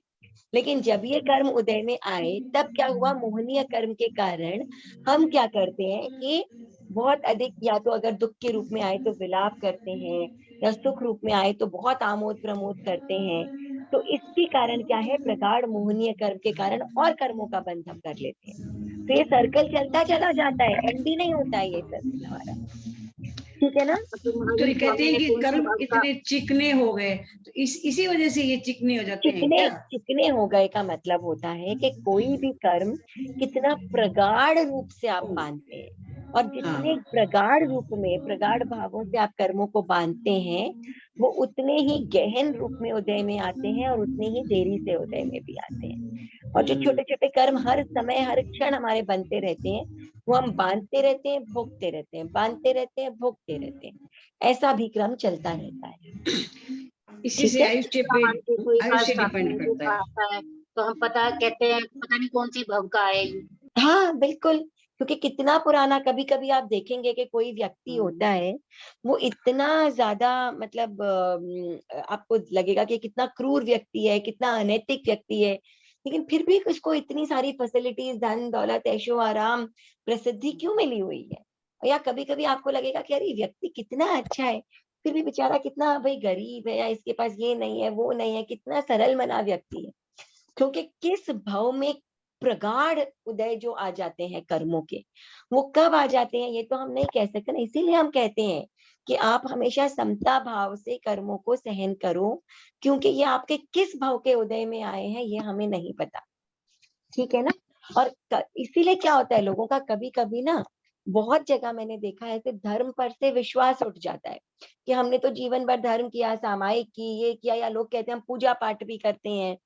लेकिन जब ये कर्म उदय में आए तब क्या हुआ, मोहनीय कर्म के कारण हम क्या करते हैं कि बहुत अधिक, या तो अगर दुख के रूप में आए तो विलाप करते हैं, या सुख रूप में आए तो बहुत आमोद प्रमोद करते हैं। तो इसके कारण क्या है, प्रगाढ़ मोहनीय कर्म के कारण और कर्मों का बंध हम कर लेते हैं। तो ये सर्कल चलता चला जाता है, एंड भी नहीं होता है ये सर्कल हमारा, ठीक है ना। तो ये कहते हैं कि कर्म इतने चिकने हो गए, तो इसी वजह से ये चिकने हो जाते हैं चिकने क्या? चिकने हो गए का मतलब होता है कि कोई भी कर्म कितना प्रगाढ़ रूप से आप बांधते हैं, और जितने प्रगाढ़ रूप में, प्रगाढ़ भावों से आप कर्मों को बांधते हैं, वो उतने ही गहन रूप में उदय में आते हैं और उतने ही देरी से उदय में भी आते हैं। और जो छोटे छोटे कर्म हर समय हर क्षण हमारे बनते रहते हैं, वो हम बांधते रहते हैं, भोगते रहते हैं, बांधते रहते हैं, भोगते रहते हैं, ऐसा भी क्रम चलता रहता है। इसी ठीक से है, आयुष्य डिपेंड करता है। आता है तो हम कहते हैं पता नहीं कौन सी भव का है ये। हाँ बिल्कुल, क्योंकि कितना पुराना, कभी कभी आप देखेंगे कि कोई व्यक्ति होता है, वो इतना ज्यादा मतलब आपको लगेगा कि कितना क्रूर व्यक्ति है, कितना अनैतिक व्यक्ति है, लेकिन फिर भी उसको इतनी सारी फैसिलिटीज, धन दौलत, ऐशो आराम, प्रसिद्धि क्यों मिली हुई है। या कभी कभी आपको लगेगा कि अरे व्यक्ति कितना अच्छा है, फिर भी बेचारा कितना भाई गरीब है, या इसके पास ये नहीं है वो नहीं है, कितना सरल मना व्यक्ति है। क्योंकि किस भाव में प्रगाढ़ उदय जो आ जाते हैं कर्मों के, वो कब आ जाते हैं ये तो हम नहीं कह सकते ना। इसीलिए हम कहते हैं कि आप हमेशा समता भाव से कर्मों को सहन करो, क्योंकि ये आपके किस भाव के उदय में आए हैं ये हमें नहीं पता, ठीक है ना। और इसीलिए क्या होता है, लोगों का कभी कभी ना, बहुत जगह मैंने देखा है ऐसे धर्म पर से विश्वास उठ जाता है कि हमने तो जीवन भर धर्म किया, सामायिक की, ये किया, या लोग कहते हैं हम पूजा पाठ भी करते हैं,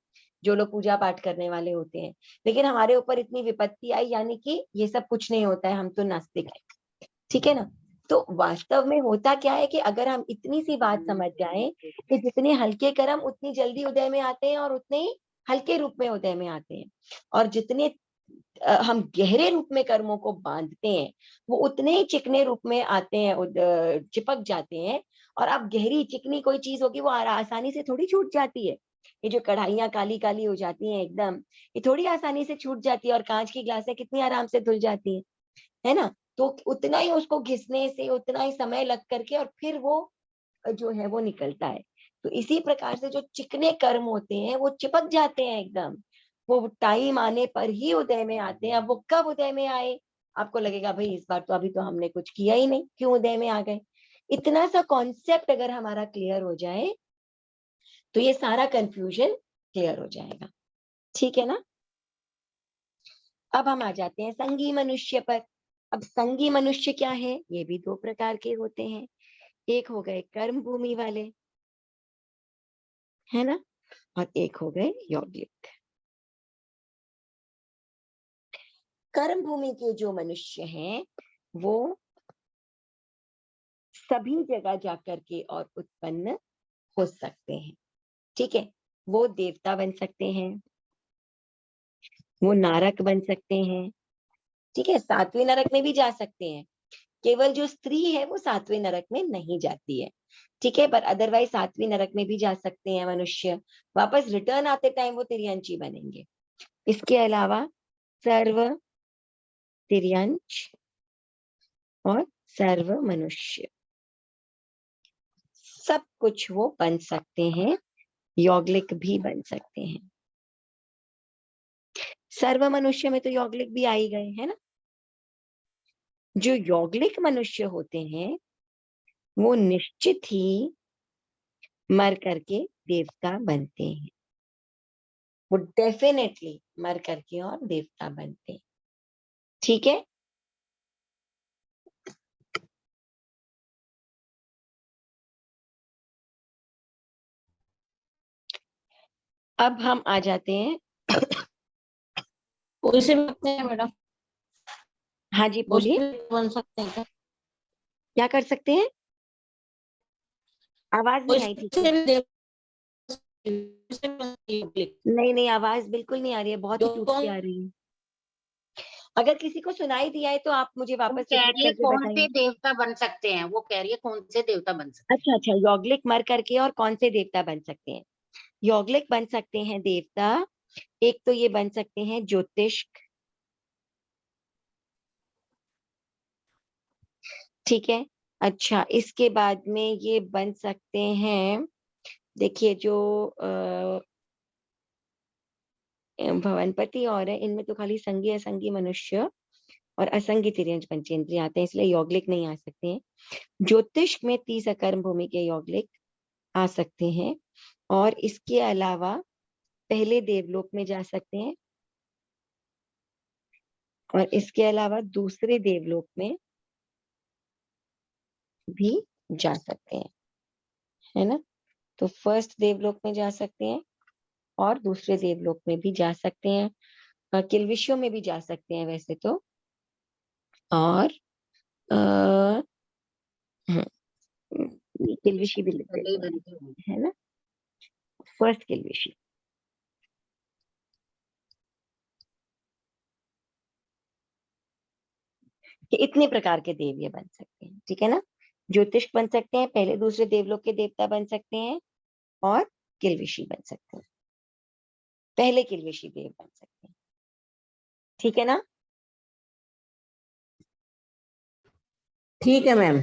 जो लोग पूजा पाठ करने वाले होते हैं, लेकिन हमारे ऊपर इतनी विपत्ति आई, यानी कि ये सब कुछ नहीं होता है, हम तो नास्तिक है, ठीक है ना। तो वास्तव में होता क्या है कि अगर हम इतनी सी बात समझ जाएं कि जितने हल्के कर्म उतनी जल्दी उदय में आते हैं और उतने ही हल्के रूप में उदय में आते हैं, और जितने हम गहरे रूप में कर्मों को बांधते हैं वो उतने ही चिकने रूप में आते हैं, चिपक जाते हैं। और अब गहरी चिकनी कोई चीज होगी वो आसानी से थोड़ी छूट जाती है, ये जो कढ़ाइयाँ काली काली हो जाती हैं एकदम, ये थोड़ी आसानी से छूट जाती है, और कांच की ग्लासें कितनी आराम से धुल जाती है ना। तो उतना ही उसको घिसने से उतना ही समय लग करके और फिर वो जो है वो निकलता है। तो इसी प्रकार से जो चिकने कर्म होते हैं वो चिपक जाते हैं एकदम, वो टाइम आने पर ही उदय में आते हैं। अब वो कब उदय में आए, आपको लगेगा भाई इस बार तो अभी तो हमने कुछ किया ही नहीं, क्यों उदय में आ गए। इतना सा कॉन्सेप्ट अगर हमारा क्लियर हो जाए तो ये सारा कंफ्यूजन क्लियर हो जाएगा, ठीक है ना। अब हम आ जाते हैं संगी मनुष्य पर। अब संगी मनुष्य क्या है, ये भी दो प्रकार के होते हैं। एक हो गए कर्म भूमि वाले, है ना, और एक हो गए यौगिक। कर्म भूमि के जो मनुष्य हैं वो सभी जगह जाकर के और उत्पन्न हो सकते हैं, ठीक है। वो देवता बन सकते हैं, वो नारक बन सकते हैं, ठीक है, सातवें नरक में भी जा सकते हैं। केवल जो स्त्री है वो सातवें नरक में नहीं जाती है, ठीक है, पर अदरवाइज सातवीं नरक में भी जा सकते हैं मनुष्य। वापस रिटर्न आते टाइम वो तिर्यंची बनेंगे। इसके अलावा सर्व तिर्यंच और सर्व मनुष्य सब कुछ वो बन सकते हैं, यौगलिक भी बन सकते हैं। सर्व मनुष्य में तो यौगलिक भी आ ही गए, है ना। जो यौगलिक मनुष्य होते हैं वो निश्चित ही मर करके देवता बनते हैं, वो डेफिनेटली मर करके और देवता बनते हैं, ठीक है। अब हम आ जाते हैं उससे भी सकते हैं मैडम, हाँ जी बोलिए, उससे बन सकते हैं क्या? क्या कर सकते हैं, आवाज नहीं आई ठीक उससे से। भी देव नहीं नहीं, आवाज बिल्कुल नहीं आ रही है, बहुत ही जो टूट के आ रही है। अगर किसी को सुनाई दिया है तो आप मुझे वो वापस कह रिपीट रही है करके कौन बताइए। से देवता बन सकते हैं, वो कह रही है कौन से देवता बन सकते हैं। अच्छा अच्छा, यौगलिक मर करके और कौन से देवता बन सकते हैं? यौगलिक बन सकते हैं देवता, एक तो ये बन सकते हैं ज्योतिष्क, ठीक है। अच्छा, इसके बाद में ये बन सकते हैं, देखिए जो भवनपति और है, इनमें तो खाली संगी असंगी मनुष्य और असंगी तिर्यंच पंचेंद्रिय आते हैं, इसलिए यौगलिक नहीं आ सकते हैं। ज्योतिष में 30 अकर्म भूमि के यौगलिक आ सकते हैं, और इसके अलावा पहले देवलोक में जा सकते हैं, और इसके अलावा दूसरे देवलोक में भी जा सकते हैं, है ना। तो फर्स्ट देवलोक में जा सकते हैं और दूसरे देवलोक में भी जा सकते हैं, किल्विशियों में भी जा सकते हैं वैसे तो, और अः किल्विशी भी लिख पहले ही देते हैं, बनती होंगी। है ना। फर्स्ट किल्विशी, कि इतने प्रकार के देव ये बन सकते हैं, ठीक है ना। ज्योतिष बन सकते हैं, पहले दूसरे देवलोक के देवता बन सकते हैं, और किल्विशी बन सकते हैं, पहले किल्विशी देव बन सकते हैं, ठीक है ना। ठीक है मैम।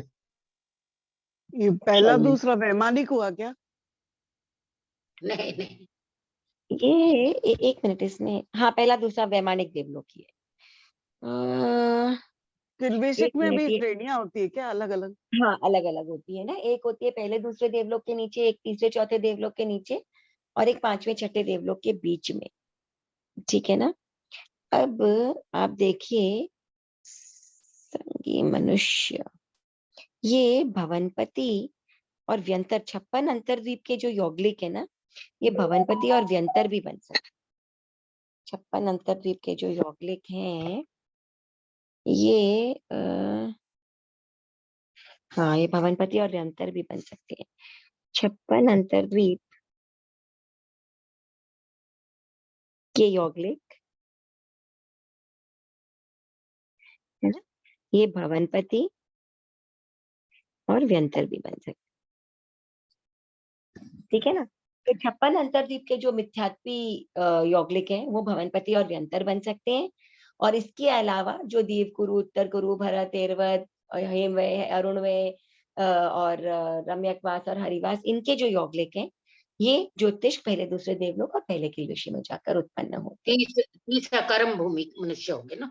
ये पहला चलिए। दूसरा वैमानिक हुआ क्या? नहीं नहीं, ये एक मिनट, इसमें हाँ पहला दूसरा वैमानिक देवलोक ही है। किल्बिशिक एक में मिनट, भी ये श्रेणियां होती है क्या अलग अलग? हाँ अलग अलग होती है ना, एक होती है पहले दूसरे देवलोक के नीचे, एक तीसरे चौथे देवलोक के नीचे, और एक पांचवें छठे देवलोक के बीच में, ठीक है ना। अब आप देखिए, संगी मनुष्य, ये भवनपति और व्यंतर, 56 अंतरद्वीप के जो यौगलिक है ना, ये भवनपति और व्यंतर भी बन सकते हैं। 56 अंतरद्वीप के जो यौगलिक हैं, ये हाँ ये भवनपति और व्यंतर भी बन सकते हैं। 56 अंतरद्वीप के यौगलिक, है ना, ये भवनपति और व्यंतर भी बन सकते हैं, ठीक है ना। तो 56 अंतरद्वीप के जो मिथ्यात्वी यौगलिक हैं, वो भवनपति और व्यंतर बन सकते हैं, और इसके अलावा जो देवकुरु, उत्तर कुरु, भरत, एरवत, हेमवय, अरुणवय और रम्यकवास और हरिवास, इनके जो यौगलिक हैं, ये ज्योतिष पहले दूसरे देवलोक और पहले किल्विशी में जाकर उत्पन्न होते हैं। 30 अकर्म भूमि मनुष्य होंगे ना।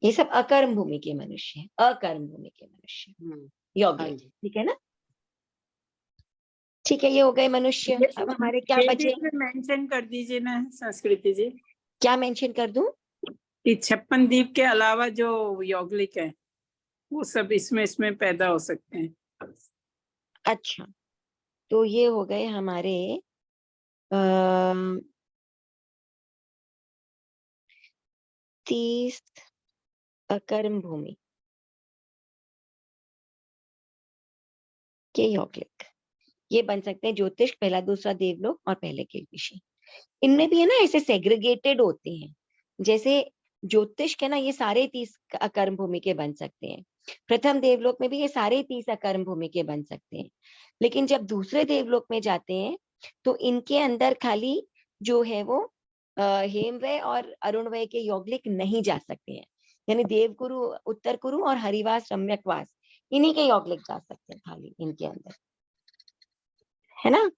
ये सब अकर्म भूमि के मनुष्य हैं, अकर्म भूमि के मनुष्य हाँ यौगलिक, जी। ठीक है ना। ठीक है, ये हो गए मनुष्य। अब हमारे क्या ये भी बचे? इसमें मेंशन कर दीजिए ना संस्कृति जी, क्या मेंशन कर दूं? कि 56 द्वीप के अलावा जो यौगलिक है वो सब इसमें पैदा हो सकते हैं। अच्छा, तो ये हो गए हमारे 30 अकर्म भूमि के यौगलिक, ये बन सकते हैं ज्योतिष, पहला दूसरा देवलोक और पहले किल्विशी। इनमें भी है ना ऐसे सेग्रीगेटेड होते हैं, जैसे ज्योतिष के ना ये सारे 30 अकर्म भूमि के बन सकते हैं, प्रथम देवलोक में भी ये सारे 30 अकर्म भूमि के बन सकते हैं, लेकिन जब दूसरे देवलोक में जाते हैं तो इनके अंदर खाली जो है वो हेमवय और अरुणवय के यौगलिक नहीं जा सकते हैं, यानी देवकुरु, उत्तर कुरु और हरिवास, रम्यकवास, इन्हीं के यौगलिक जा सकते हैं खाली इनके अंदर, है ना,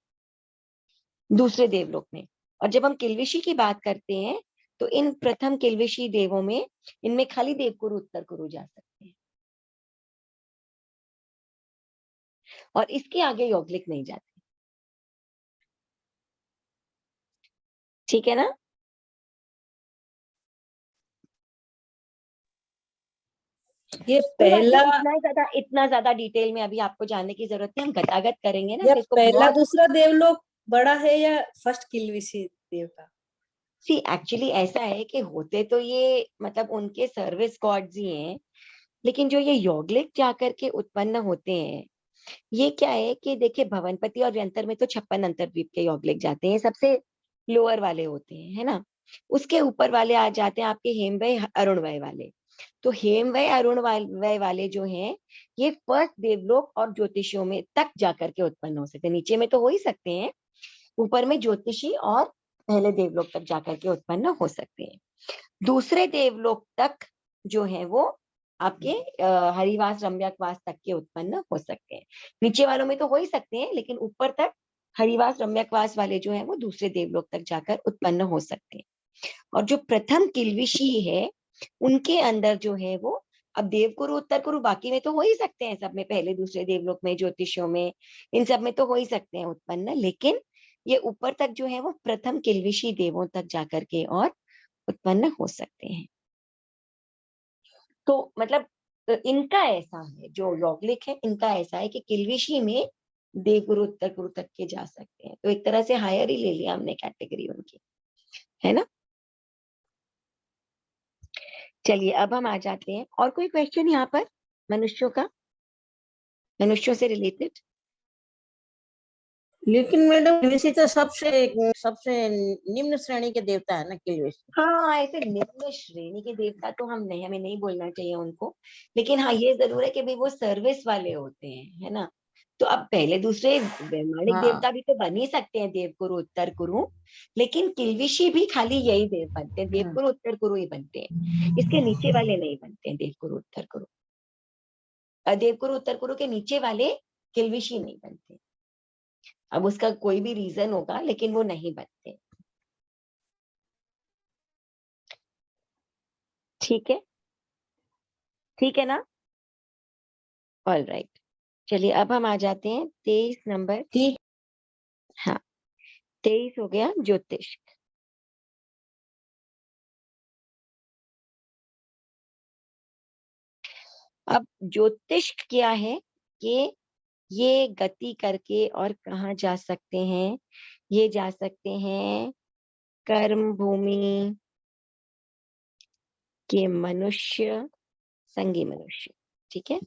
दूसरे देवलोक में। और जब हम किल्विशी की बात करते हैं तो इन प्रथम किल्विशी देवों में, इनमें खाली देवकुरु, उत्तर कुरु जा सकते हैं, और इसके आगे यौगलिक नहीं जाते, ठीक है ना। ये कोई बात पहला नहीं, इतना ज्यादा डिटेल में अभी आपको जानने की जरूरत नहीं, हम गतागत करेंगे ना, या तो इसको पहला बहुत दूसरा देवलोक बड़ा है या फर्स्ट किल्विशी देवता? सी एक्चुअली ऐसा है कि होते तो ये मतलब उनके सर्विस गॉड्स ही हैं, लेकिन जो ये यौगलिक जाकर के उत्पन्न होते हैं, ये क्या है कि देखिए भवनपति और व्यंतर में तो 56 अंतर्द्वीप के यौगिक जाते हैं, सबसे लोअर वाले होते हैं, है ना। उसके ऊपर वाले आ जाते हैं आपके हेमवय अरुणवय वाले। तो हेमवय अरुणवय वाले जो हैं ये फर्स्ट देवलोक और ज्योतिषियों में तक जाकर के उत्पन्न हो सकते हैं। नीचे में तो हो ही सकते हैं, ऊपर में ज्योतिषी और पहले देवलोक तक जाकर के उत्पन्न हो सकते हैं। दूसरे देवलोक तक जो है वो आपके हरिवास रम्यकवास तक के उत्पन्न हो सकते हैं। नीचे वालों में तो हो ही सकते हैं, लेकिन ऊपर तक हरिवास रम्यकवास वाले जो है वो दूसरे देवलोक तक जाकर उत्पन्न हो सकते हैं। और जो प्रथम किल्बिशी है उनके अंदर जो है वो, अब देवकुरु उत्तर कुरु बाकी में तो हो ही सकते हैं, सब में पहले दूसरे देवलोक में, ज्योतिषों में, इन सब में तो हो ही सकते हैं उत्पन्न, लेकिन ये ऊपर तक जो है वो प्रथम किल्बिशी देवों तक जाकर के और उत्पन्न हो सकते हैं। तो मतलब इनका ऐसा है, जो यौगिक है इनका ऐसा है कि किल्बिशी में देवगुरु उत्तर गुरु तक के जा सकते हैं। तो एक तरह से हायर ही ले लिया हमने कैटेगरी उनकी, है ना। चलिए अब हम आ जाते हैं, और कोई क्वेश्चन यहाँ पर मनुष्यों का, मनुष्यों से रिलेटेड? लेकिन मैडम किलवेशी तो सबसे निम्न श्रेणी के देवता है ना किलवेशी। हाँ, ऐसे निम्न श्रेणी के देवता तो हम नहीं, हमें नहीं बोलना चाहिए उनको, लेकिन हाँ ये जरूर है कि भाई वो सर्विस वाले होते हैं, है ना। तो अब पहले दूसरे वैमानिक हाँ। देवता भी तो बन ही सकते हैं, देवकुरु उत्तर कुरु, लेकिन किल्बिशी भी खाली यही देव बनते हैं, देवकुरु उत्तर कुरु ही बनते हैं, इसके नीचे वाले नहीं बनते हैं देवकुरु उत्तर कुरु। देवकुरु उत्तर कुरु के नीचे वाले किल्बिशी नहीं बनते। अब उसका कोई भी रीजन होगा, लेकिन वो नहीं बनते। ठीक है, ठीक है ना। ऑल राइट, चलिए अब हम आ जाते हैं 23 नंबर। ठीक। हाँ, 23 हो गया ज्योतिष। अब ज्योतिष क्या है कि ये गति करके और कहाँ जा सकते हैं, ये जा सकते हैं कर्म भूमि के मनुष्य, संगी मनुष्य, ठीक है।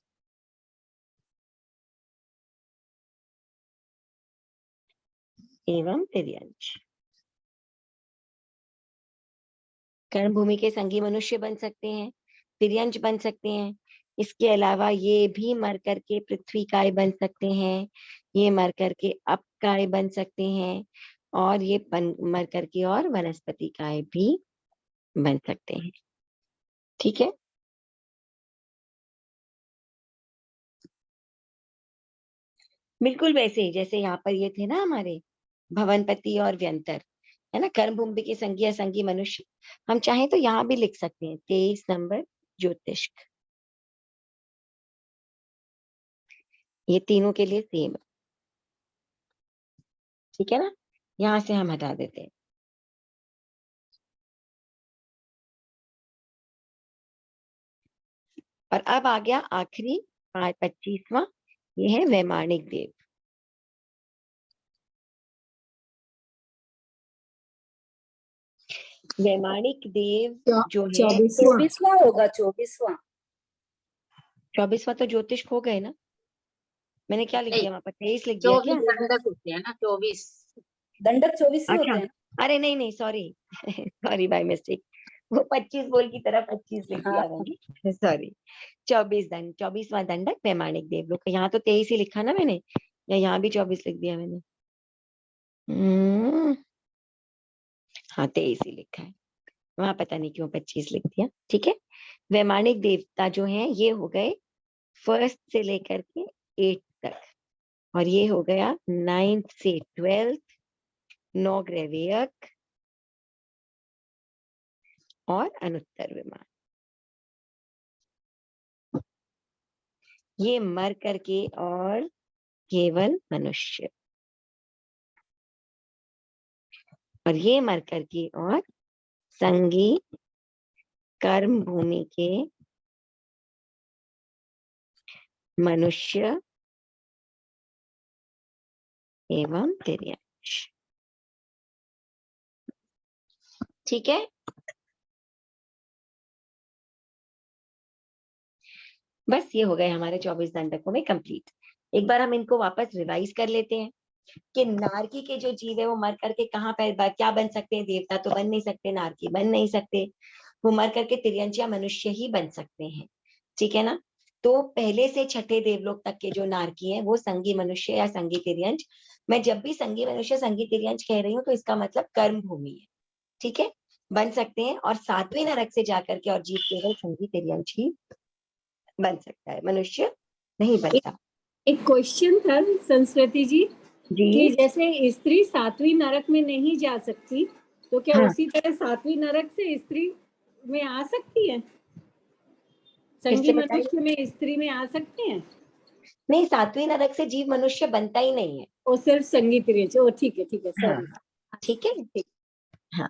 एवं तिर्यंश, कर्म भूमि के संगी मनुष्य बन सकते हैं, तिर्यंश बन सकते हैं। इसके अलावा ये भी मर करके पृथ्वी काय बन सकते हैं, ये मर करके अपकाय बन सकते हैं, और ये मर करके और वनस्पति काय भी बन सकते हैं, ठीक है। बिल्कुल वैसे ही जैसे यहाँ पर ये थे ना हमारे भवनपति और व्यंतर, है ना, कर्म भूमि के संगी या संगी मनुष्य। हम चाहें तो यहाँ भी लिख सकते हैं 23 नंबर ज्योतिष, ये तीनों के लिए सेम है, ठीक है ना। यहाँ से हम हटा देते हैं। और अब आ गया आखिरी 25वां, ये है वैमानिक देव। वैमानिक देव जो है, 24वां होगा, 24वां। 24वां तो ज्योतिष हो गए ना, मैंने क्या लिख नहीं, दिया वहां पर, 23 लिख दिया 24 क्या? दंडक होते हैं ना, 24। दंडक 24 ही होते अच्छा, हैं। अरे नहीं नहीं, सॉरी सॉरी बाय मिस्टेक, वो 25 बोल की तरह 25 लिख दिया मैंने, सॉरी। 24वां दंडक वैमानिक देवलोक, यहाँ तो 23 ही लिखा ना मैंने, या यहाँ भी 24 लिख दिया मैंने? हाँ 23 ही लिखा है, वहां पता नहीं क्यों 25 लिख दिया, ठीक है। वैमानिक देवता जो हैं ये हो गए फर्स्ट से लेकर के 8 तक, और ये हो गया 9th से 12th, 9 ग्रहवेयक और अनुत्तर विमान। ये मर करके और केवल मनुष्य, और ये मर करके और संगी कर्म भूमि के मनुष्य एवं तिर्यंश, ठीक है। बस ये हो गए हमारे 24 दंडकों में कंप्लीट। एक बार हम इनको वापस रिवाइज कर लेते हैं कि नारकी के जो जीव है वो मर करके कहाँ पर क्या बन सकते हैं? देवता तो बन नहीं सकते, नारकी बन नहीं सकते, वो मर करके तिर्यंच या मनुष्य ही बन सकते हैं, ठीक है ना। तो पहले से छठे देवलोक तक के जो नारकी हैं वो संगी मनुष्य या संगी तिर्यंच। मैं जब भी संगी मनुष्य संगी तिर्यंच कह रही हूँ तो इसका मतलब कर्म भूमि है, ठीक है, बन सकते हैं। और सातवें नरक से जाकर के और जीव केवल संगी तिर्यंच ही बन सकता है, मनुष्य नहीं बनता। एक क्वेश्चन था संस्कृति जी जी कि जैसे स्त्री सातवीं नरक में नहीं जा सकती, तो क्या हाँ। उसी तरह सातवीं नरक से स्त्री में आ सकती है? संगी किससे बताइए? मनुष्य में स्त्री में आ सकते हैं? नहीं, सातवीं नरक से जीव मनुष्य बनता ही नहीं है। और सिर्फ संगी तिर्यंच। ओ ठीक है हाँ सॉरी। ठीक है। हाँ,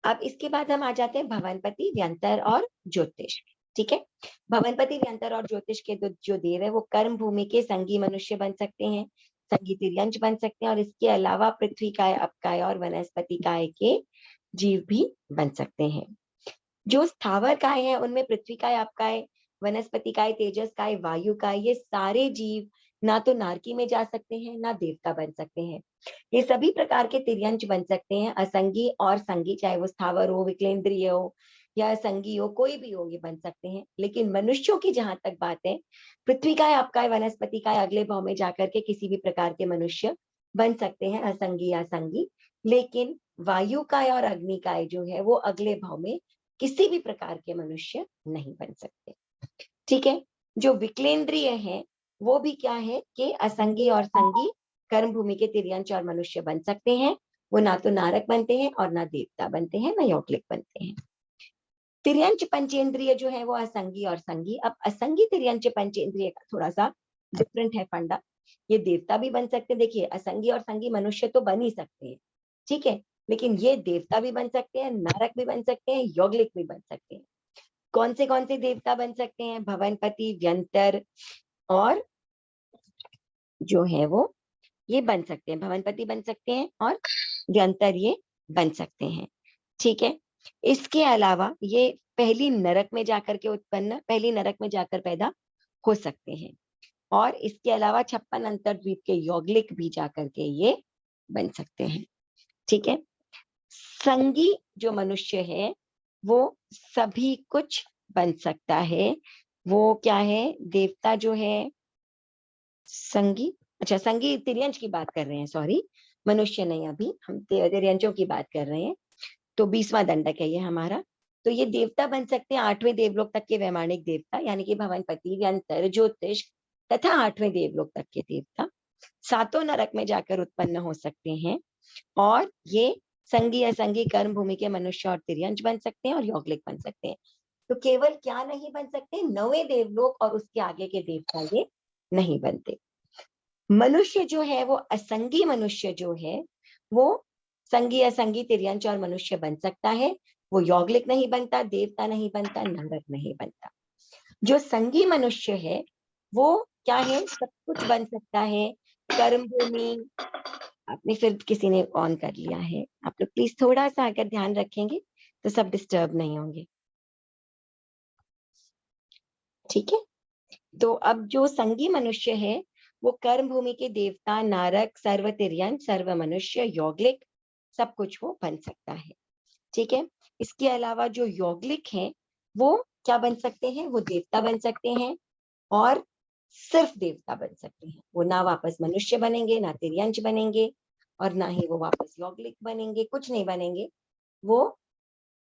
अब इसके बाद हम आ जाते हैं भवनपति, व्यंतर और ज्योतिष, ठीक है। भवनपति, व्यंतर और ज्योतिष के जो देव है वो कर्म भूमि के संगी मनुष्य बन सकते हैं, संगी तिर्यंच बन सकते हैं, और इसके अलावा पृथ्वी काय, अपकाय और वनस्पति काय के जीव भी बन सकते हैं। जो स्थावर काय है उनमें पृथ्वी काय, अपकाय, वनस्पति काय, तेजस काय, वायु काय, ये सारे जीव ना तो नारकी में जा सकते हैं ना देवता बन सकते हैं। ये सभी प्रकार के तिर्यंच बन सकते हैं, असंगी और संगी, चाहे वो स्थावर हो, विकलेंद्रिय हो या असंगी हो, कोई भी हो, ये बन सकते हैं। लेकिन मनुष्यों की जहां तक बात है, पृथ्वी काय, अपकाय, वनस्पति काय, अगले भाव में जाकर के किसी भी प्रकार के मनुष्य बन सकते हैं, असंगी या संगी। लेकिन वायु काय और अग्नि काय जो है वो अगले भाव में किसी भी प्रकार के मनुष्य नहीं बन सकते, ठीक है। जो विकलेंद्रिय है वो भी क्या है कि असंगी और संगी कर्म भूमि के तिर्यंच और मनुष्य बन सकते हैं। वो ना तो नारक बनते हैं और ना देवता बनते हैं, ना यौगिक बनते हैं। तिर्यंच पंचेंद्रिय जो है वो असंगी और संगी। अब असंगी तिर्यंच पंचेंद्रिय का थोड़ा सा डिफरेंट है फंडा। ये देवता भी बन सकते हैं, देखिए असंगी और संगी मनुष्य तो बन ही सकते हैं, ठीक है, लेकिन ये देवता भी बन सकते हैं, नारक भी बन सकते हैं, यौगिक भी बन सकते हैं। कौन से देवता बन सकते हैं? भवनपति, व्यंतर और जो है वो ये बन सकते हैं, भवनपति बन सकते हैं और व्यंतर ये बन सकते हैं, ठीक है। इसके अलावा ये पहली नरक में जाकर के उत्पन्न, पहली नरक में जाकर पैदा हो सकते हैं। और इसके अलावा 56 अंतर्द्वीप के यौगिक भी जाकर के ये बन सकते हैं, ठीक है। संगी जो मनुष्य है वो सभी कुछ बन सकता है। वो क्या है? देवता जो है संगी, अच्छा संगी तिर्यंच की बात कर रहे हैं, सॉरी, मनुष्य नहीं, अभी हम तिर्यंचों की बात कर रहे हैं। तो 20वां दंडक है ये हमारा। तो ये देवता बन सकते हैं 8वें देवलोक तक के वैमानिक देवता, यानी कि भवनपति, व्यंतर, ज्योतिष तथा 8वें देवलोक तक के देवता सातों नरक में जाकर उत्पन्न हो सकते हैं। और ये संगी असंगी कर्म भूमि के मनुष्य और तिर्यंच बन सकते हैं और यौगिक बन सकते हैं। तो केवल क्या नहीं बन सकते? 9वें देवलोक और उसके आगे के देवता ये नहीं बनते। मनुष्य जो है वो असंगी मनुष्य जो है वो संगी असंगी तिर्यंच और मनुष्य बन सकता है, वो यौगिक नहीं बनता, देवता नहीं बनता, नारक नहीं बनता। जो संगी मनुष्य है वो क्या है? सब कुछ बन सकता है, कर्म भूमि। आपने फिर किसी ने ऑन कर लिया है, आप लोग प्लीज थोड़ा सा अगर ध्यान रखेंगे तो सब डिस्टर्ब नहीं होंगे, ठीक है। तो अब जो संगी मनुष्य है वो कर्म भूमि के देवता, नारक, सर्व तिर्यंच, सर्व मनुष्य, यौगिक सब कुछ वो बन सकता है, ठीक है। इसके अलावा जो यौगिक हैं वो क्या बन सकते हैं? वो देवता बन सकते हैं और सिर्फ देवता बन सकते हैं। वो ना वापस मनुष्य बनेंगे, ना तिर्यंच बनेंगे और ना ही वो वापस यौगिक बनेंगे, कुछ नहीं बनेंगे, वो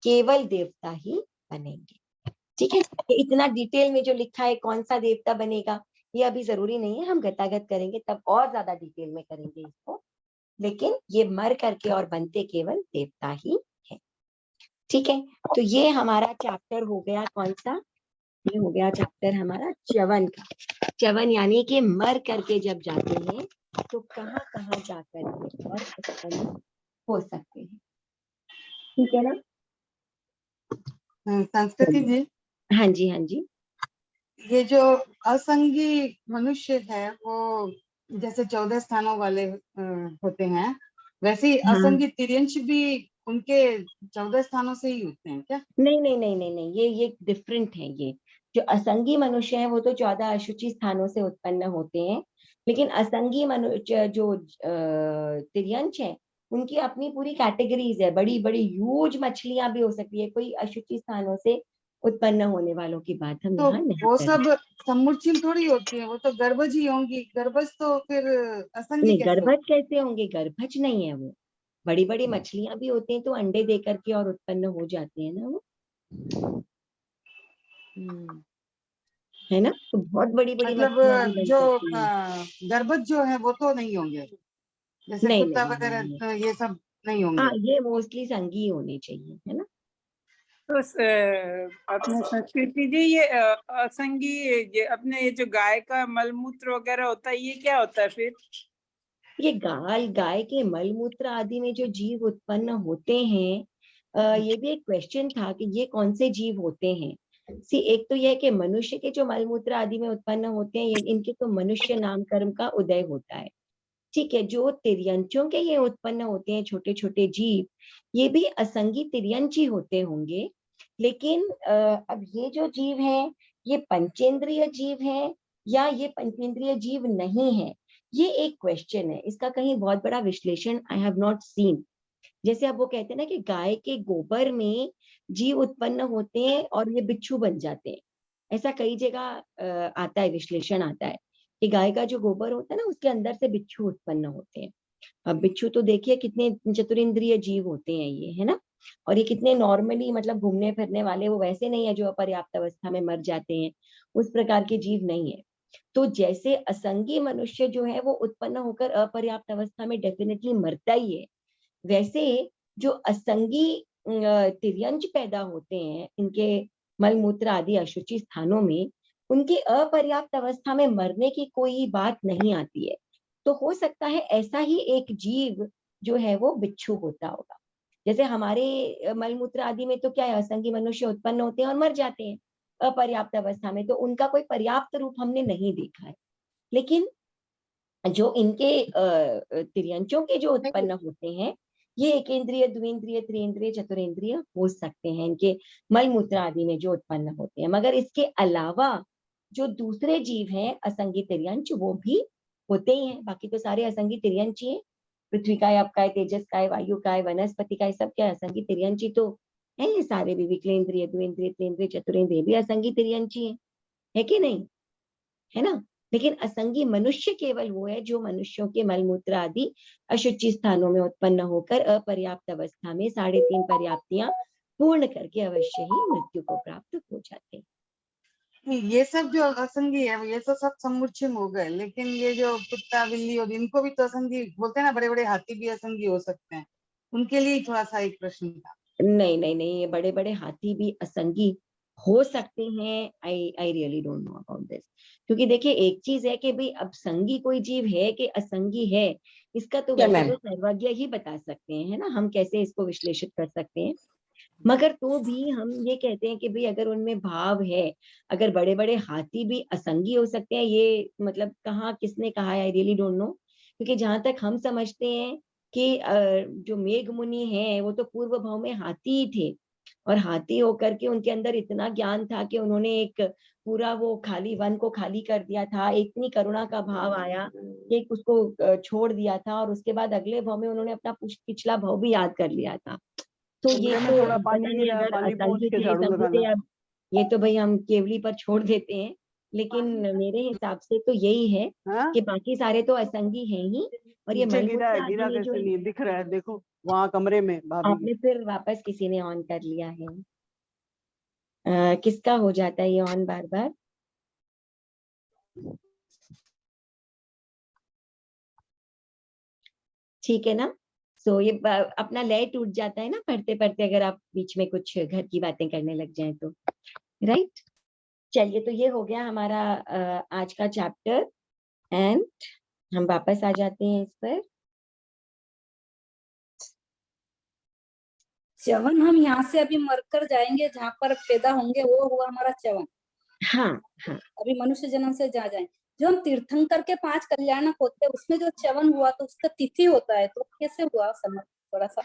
केवल देवता ही बनेंगे, ठीक है। इतना डिटेल में जो लिखा है कौन सा देवता बनेगा ये अभी जरूरी नहीं है, हम गतागत करेंगे तब और ज्यादा डिटेल में करेंगे इसको। लेकिन ये मर करके और बनते केवल देवता ही है, ठीक है। तो ये हमारा चैप्टर हो गया कौन सा? ये हो गया चैप्टर हमारा च्यवन का। च्यवन यानी कि मर करके जब जाते हैं तो कहाँ कहाँ जाकर के और उत्पन्न हो सकते हैं, ठीक है ना। संस्कृति जी, हाँ जी, हाँ जी। ये जो असंगी मनुष्य है वो जैसे 14 स्थानों वाले होते हैं, वैसे ही हाँ। असंगी तिर्यंच भी उनके 14 स्थानों से ही होते हैं क्या? नहीं नहीं नहीं नहीं नहीं, ये डिफरेंट है। ये जो असंगी मनुष्य है वो तो 14 अशुचि स्थानों से उत्पन्न होते हैं, लेकिन असंगी मनुष्य जो तिर्यंच है उनकी अपनी पूरी कैटेगरीज है, बड़ी बड़ी ह्यूज मछलियां भी हो सकती है, कोई अशुचि स्थानों से उत्पन्न होने वालों की बात हम तो यहाँ नहीं वो कर सब समुच्चय थोड़ी होती है, वो तो गर्भज ही होंगी। गर्भज तो फिर असंगी नहीं, कैसे गर्भज कैसे होंगे? गर्भज नहीं है वो, बड़ी बड़ी मछलियां भी होती हैं तो अंडे दे करके और उत्पन्न हो जाती है ना वो। है ना, तो बहुत बड़ी बड़ी मतलब मछलियां भी बन जो सकती हैं। गर्भज जो है वो तो नहीं होंगे, जैसे नहीं कुत्ता नहीं वगैरह नहीं, तो ये सब नहीं होंगे। हाँ ये मोस्टली संगी होने चाहिए, है ना। तो अपने संस्कृति जी, ये असंगी, ये अपने ये जो गाय का मलमूत्र वगैरह होता है, ये क्या होता है फिर? ये गाय के मलमूत्र आदि में जो जीव उत्पन्न होते हैं, ये भी एक क्वेश्चन था कि ये कौन से जीव होते हैं। एक तो यह है कि मनुष्य के जो मलमूत्र आदि में उत्पन्न होते हैं, इनके तो मनुष्य नाम कर्म का उदय होता है। ठीक है, जो तिर्यंचों के ये उत्पन्न होते हैं छोटे छोटे जीव, ये भी असंगी तिर्यंच ही होते होंगे। लेकिन अब ये जो जीव हैं, ये पंचेंद्रिय जीव हैं या ये पंचेंद्रिय जीव नहीं है, ये एक क्वेश्चन है। इसका कहीं बहुत बड़ा विश्लेषण आई हैव नॉट सीन। जैसे अब वो कहते हैं ना कि गाय के गोबर में जीव उत्पन्न होते हैं और ये बिच्छू बन जाते हैं, ऐसा कई जगह आता है, विश्लेषण आता है कि गाय का जो गोबर होता है ना उसके अंदर से बिच्छू उत्पन्न होते हैं। अब बिच्छू तो देखिए कितने चतुरिंद्रिय जीव होते हैं ये, है ना, और ये कितने नॉर्मली मतलब घूमने फिरने वाले, वो वैसे नहीं है जो अपर्याप्त अवस्था में मर जाते हैं, उस प्रकार के जीव नहीं है। तो जैसे असंगी मनुष्य जो है वो उत्पन्न होकर अपर्याप्त अवस्था में डेफिनेटली मरता ही है, वैसे जो असंगी तिर्यंच पैदा होते हैं इनके मलमूत्र आदि अशुचि स्थानों में, उनकी अपर्याप्त अवस्था में मरने की कोई बात नहीं आती है। तो हो सकता है ऐसा ही एक जीव जो है वो बिच्छू होता होगा। जैसे हमारे मलमूत्र आदि में तो क्या है, असंगी मनुष्य उत्पन्न होते हैं और मर जाते हैं अपर्याप्त अवस्था में, तो उनका कोई पर्याप्त रूप हमने नहीं देखा है। लेकिन जो इनके तिर्यंचों के जो उत्पन्न होते हैं, ये एकेंद्रिय, द्विंद्रिय, त्रिइंद्रिय, चतुरेंद्रिय हो सकते हैं इनके मलमूत्र आदि में जो उत्पन्न होते हैं। मगर इसके अलावा जो दूसरे जीव हैं असंगी तिर्यंच, वो भी होते ही हैं। बाकी तो सारे असंगी तिर्यंच ही हैं। पृथ्वी काय, आप काय, तेजस काय, वायु काय, वनस्पति काय, सब क्या असंगी तिर्यंच ही तो है। ये सारे भी विकलेंद्रिय, द्विंद्रिय, त्रिइंद्रिय, चतुरेंद्रिय भी असंगी तिर्यंच ही है कि नहीं, है ना। लेकिन असंगी मनुष्य केवल वो है जो मनुष्यों के मलमूत्र आदि अशुचि स्थानों में उत्पन्न होकर अपर्याप्त अवस्था में 3.5 पर्याप्तियां पूर्ण करके अवश्य ही मृत्यु को प्राप्त हो जाते हैं। ये सब जो असंगी है ये तो सब समुच्चय हो गए, लेकिन ये जो कुत्ता बिल्ली और इनको भी तो असंगी बोलते हैं ना, बड़े बड़े हाथी भी असंगी हो सकते हैं, उनके लिए थोड़ा सा एक प्रश्न था। नहीं नहीं नहीं, ये बड़े बड़े हाथी भी असंगी हो सकते हैं। I really don't know about this. क्योंकि देखिए एक चीज है कि भाई अब संगी कोई जीव है कि असंगी है, इसका तो वैसे तो सर्वज्ञ ही बता सकते हैं, है ना, हम कैसे इसको विश्लेषित कर सकते हैं। मगर तो भी हम ये कहते हैं कि भाई अगर उनमें भाव है, अगर बड़े बड़े हाथी भी असंगी हो सकते हैं, ये मतलब कहाँ किसने कहा है, आई रियली डोंट नो। क्योंकि जहां तक हम समझते हैं कि जो मेघ मुनि हैं वो तो पूर्व भाव में हाथी ही थे, और हाथी होकर के उनके अंदर इतना ज्ञान था कि उन्होंने एक पूरा वो खाली वन को खाली कर दिया था। इतनी करुणा का भाव आया कि उसको छोड़ दिया था, और उसके बाद अगले भाव में उन्होंने अपना पिछला भाव भी याद कर लिया था। तो ये कमरे में तो थोड़ा पता पानी नहीं गिरा, अगर पानी पहुंच असंगी के थे झाड़ू संगी थे, लगाना। अब ये तो भाई हम केवली पर छोड़ देते हैं। लेकिन मेरे हिसाब से तो यही है हाँ, कि बाकी सारे तो असंगी हैं ही, और ये नीचे गिरा मलमूत्र है, आदि गिरा में जो कैसे नहीं दिख रहा है, देखो वहां कमरे में भाभी आपने फिर वापस किसी ने ऑन कर लिया है। किसका हो जाता है ये ऑन बार बार? ठीक है ना। सो ये अपना लय टूट जाता है ना पढ़ते पढ़ते, अगर आप बीच में कुछ घर की बातें करने लग जाएं तो, राइट। चलिए, तो ये हो गया हमारा आज का चैप्टर, एंड हम वापस आ जाते हैं इस पर। च्यवन हम यहाँ से अभी मरकर जाएंगे, जहाँ पर पैदा होंगे वो हुआ हमारा च्यवन। हाँ हाँ, अभी मनुष्य जन्म से जा जाए, जो हम तीर्थंकर के 5 कल्याणक होते हैं उसमें जो च्यवन हुआ तो उसका तिथि होता है, तो कैसे हुआ समझ थोड़ा सा।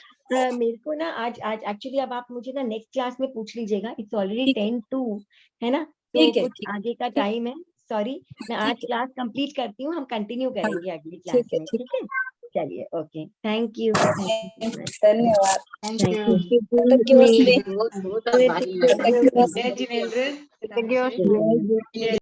मेरे को ना आज आज एक्चुअली अब आप मुझे ना नेक्स्ट क्लास में पूछ लीजिएगा, इट्स ऑलरेडी ठीक है। 10 to, है ना। ठीक है, कुछ ठीक आगे का टाइम है, सॉरी, मैं आज ठीक है। क्लास कंप्लीट करती हूँ, हम कंटिन्यू करेंगे अगली क्लास ठीक है, में, ठीक ठीक है? चलिए, ओके, थैंक यू, धन्यवाद। Thank thank you. यू। तब तक के वस्ते बहुत बहुत आभारी तब तक के वस्ते जय जिनेंद्र। Thank you. नमस्ते।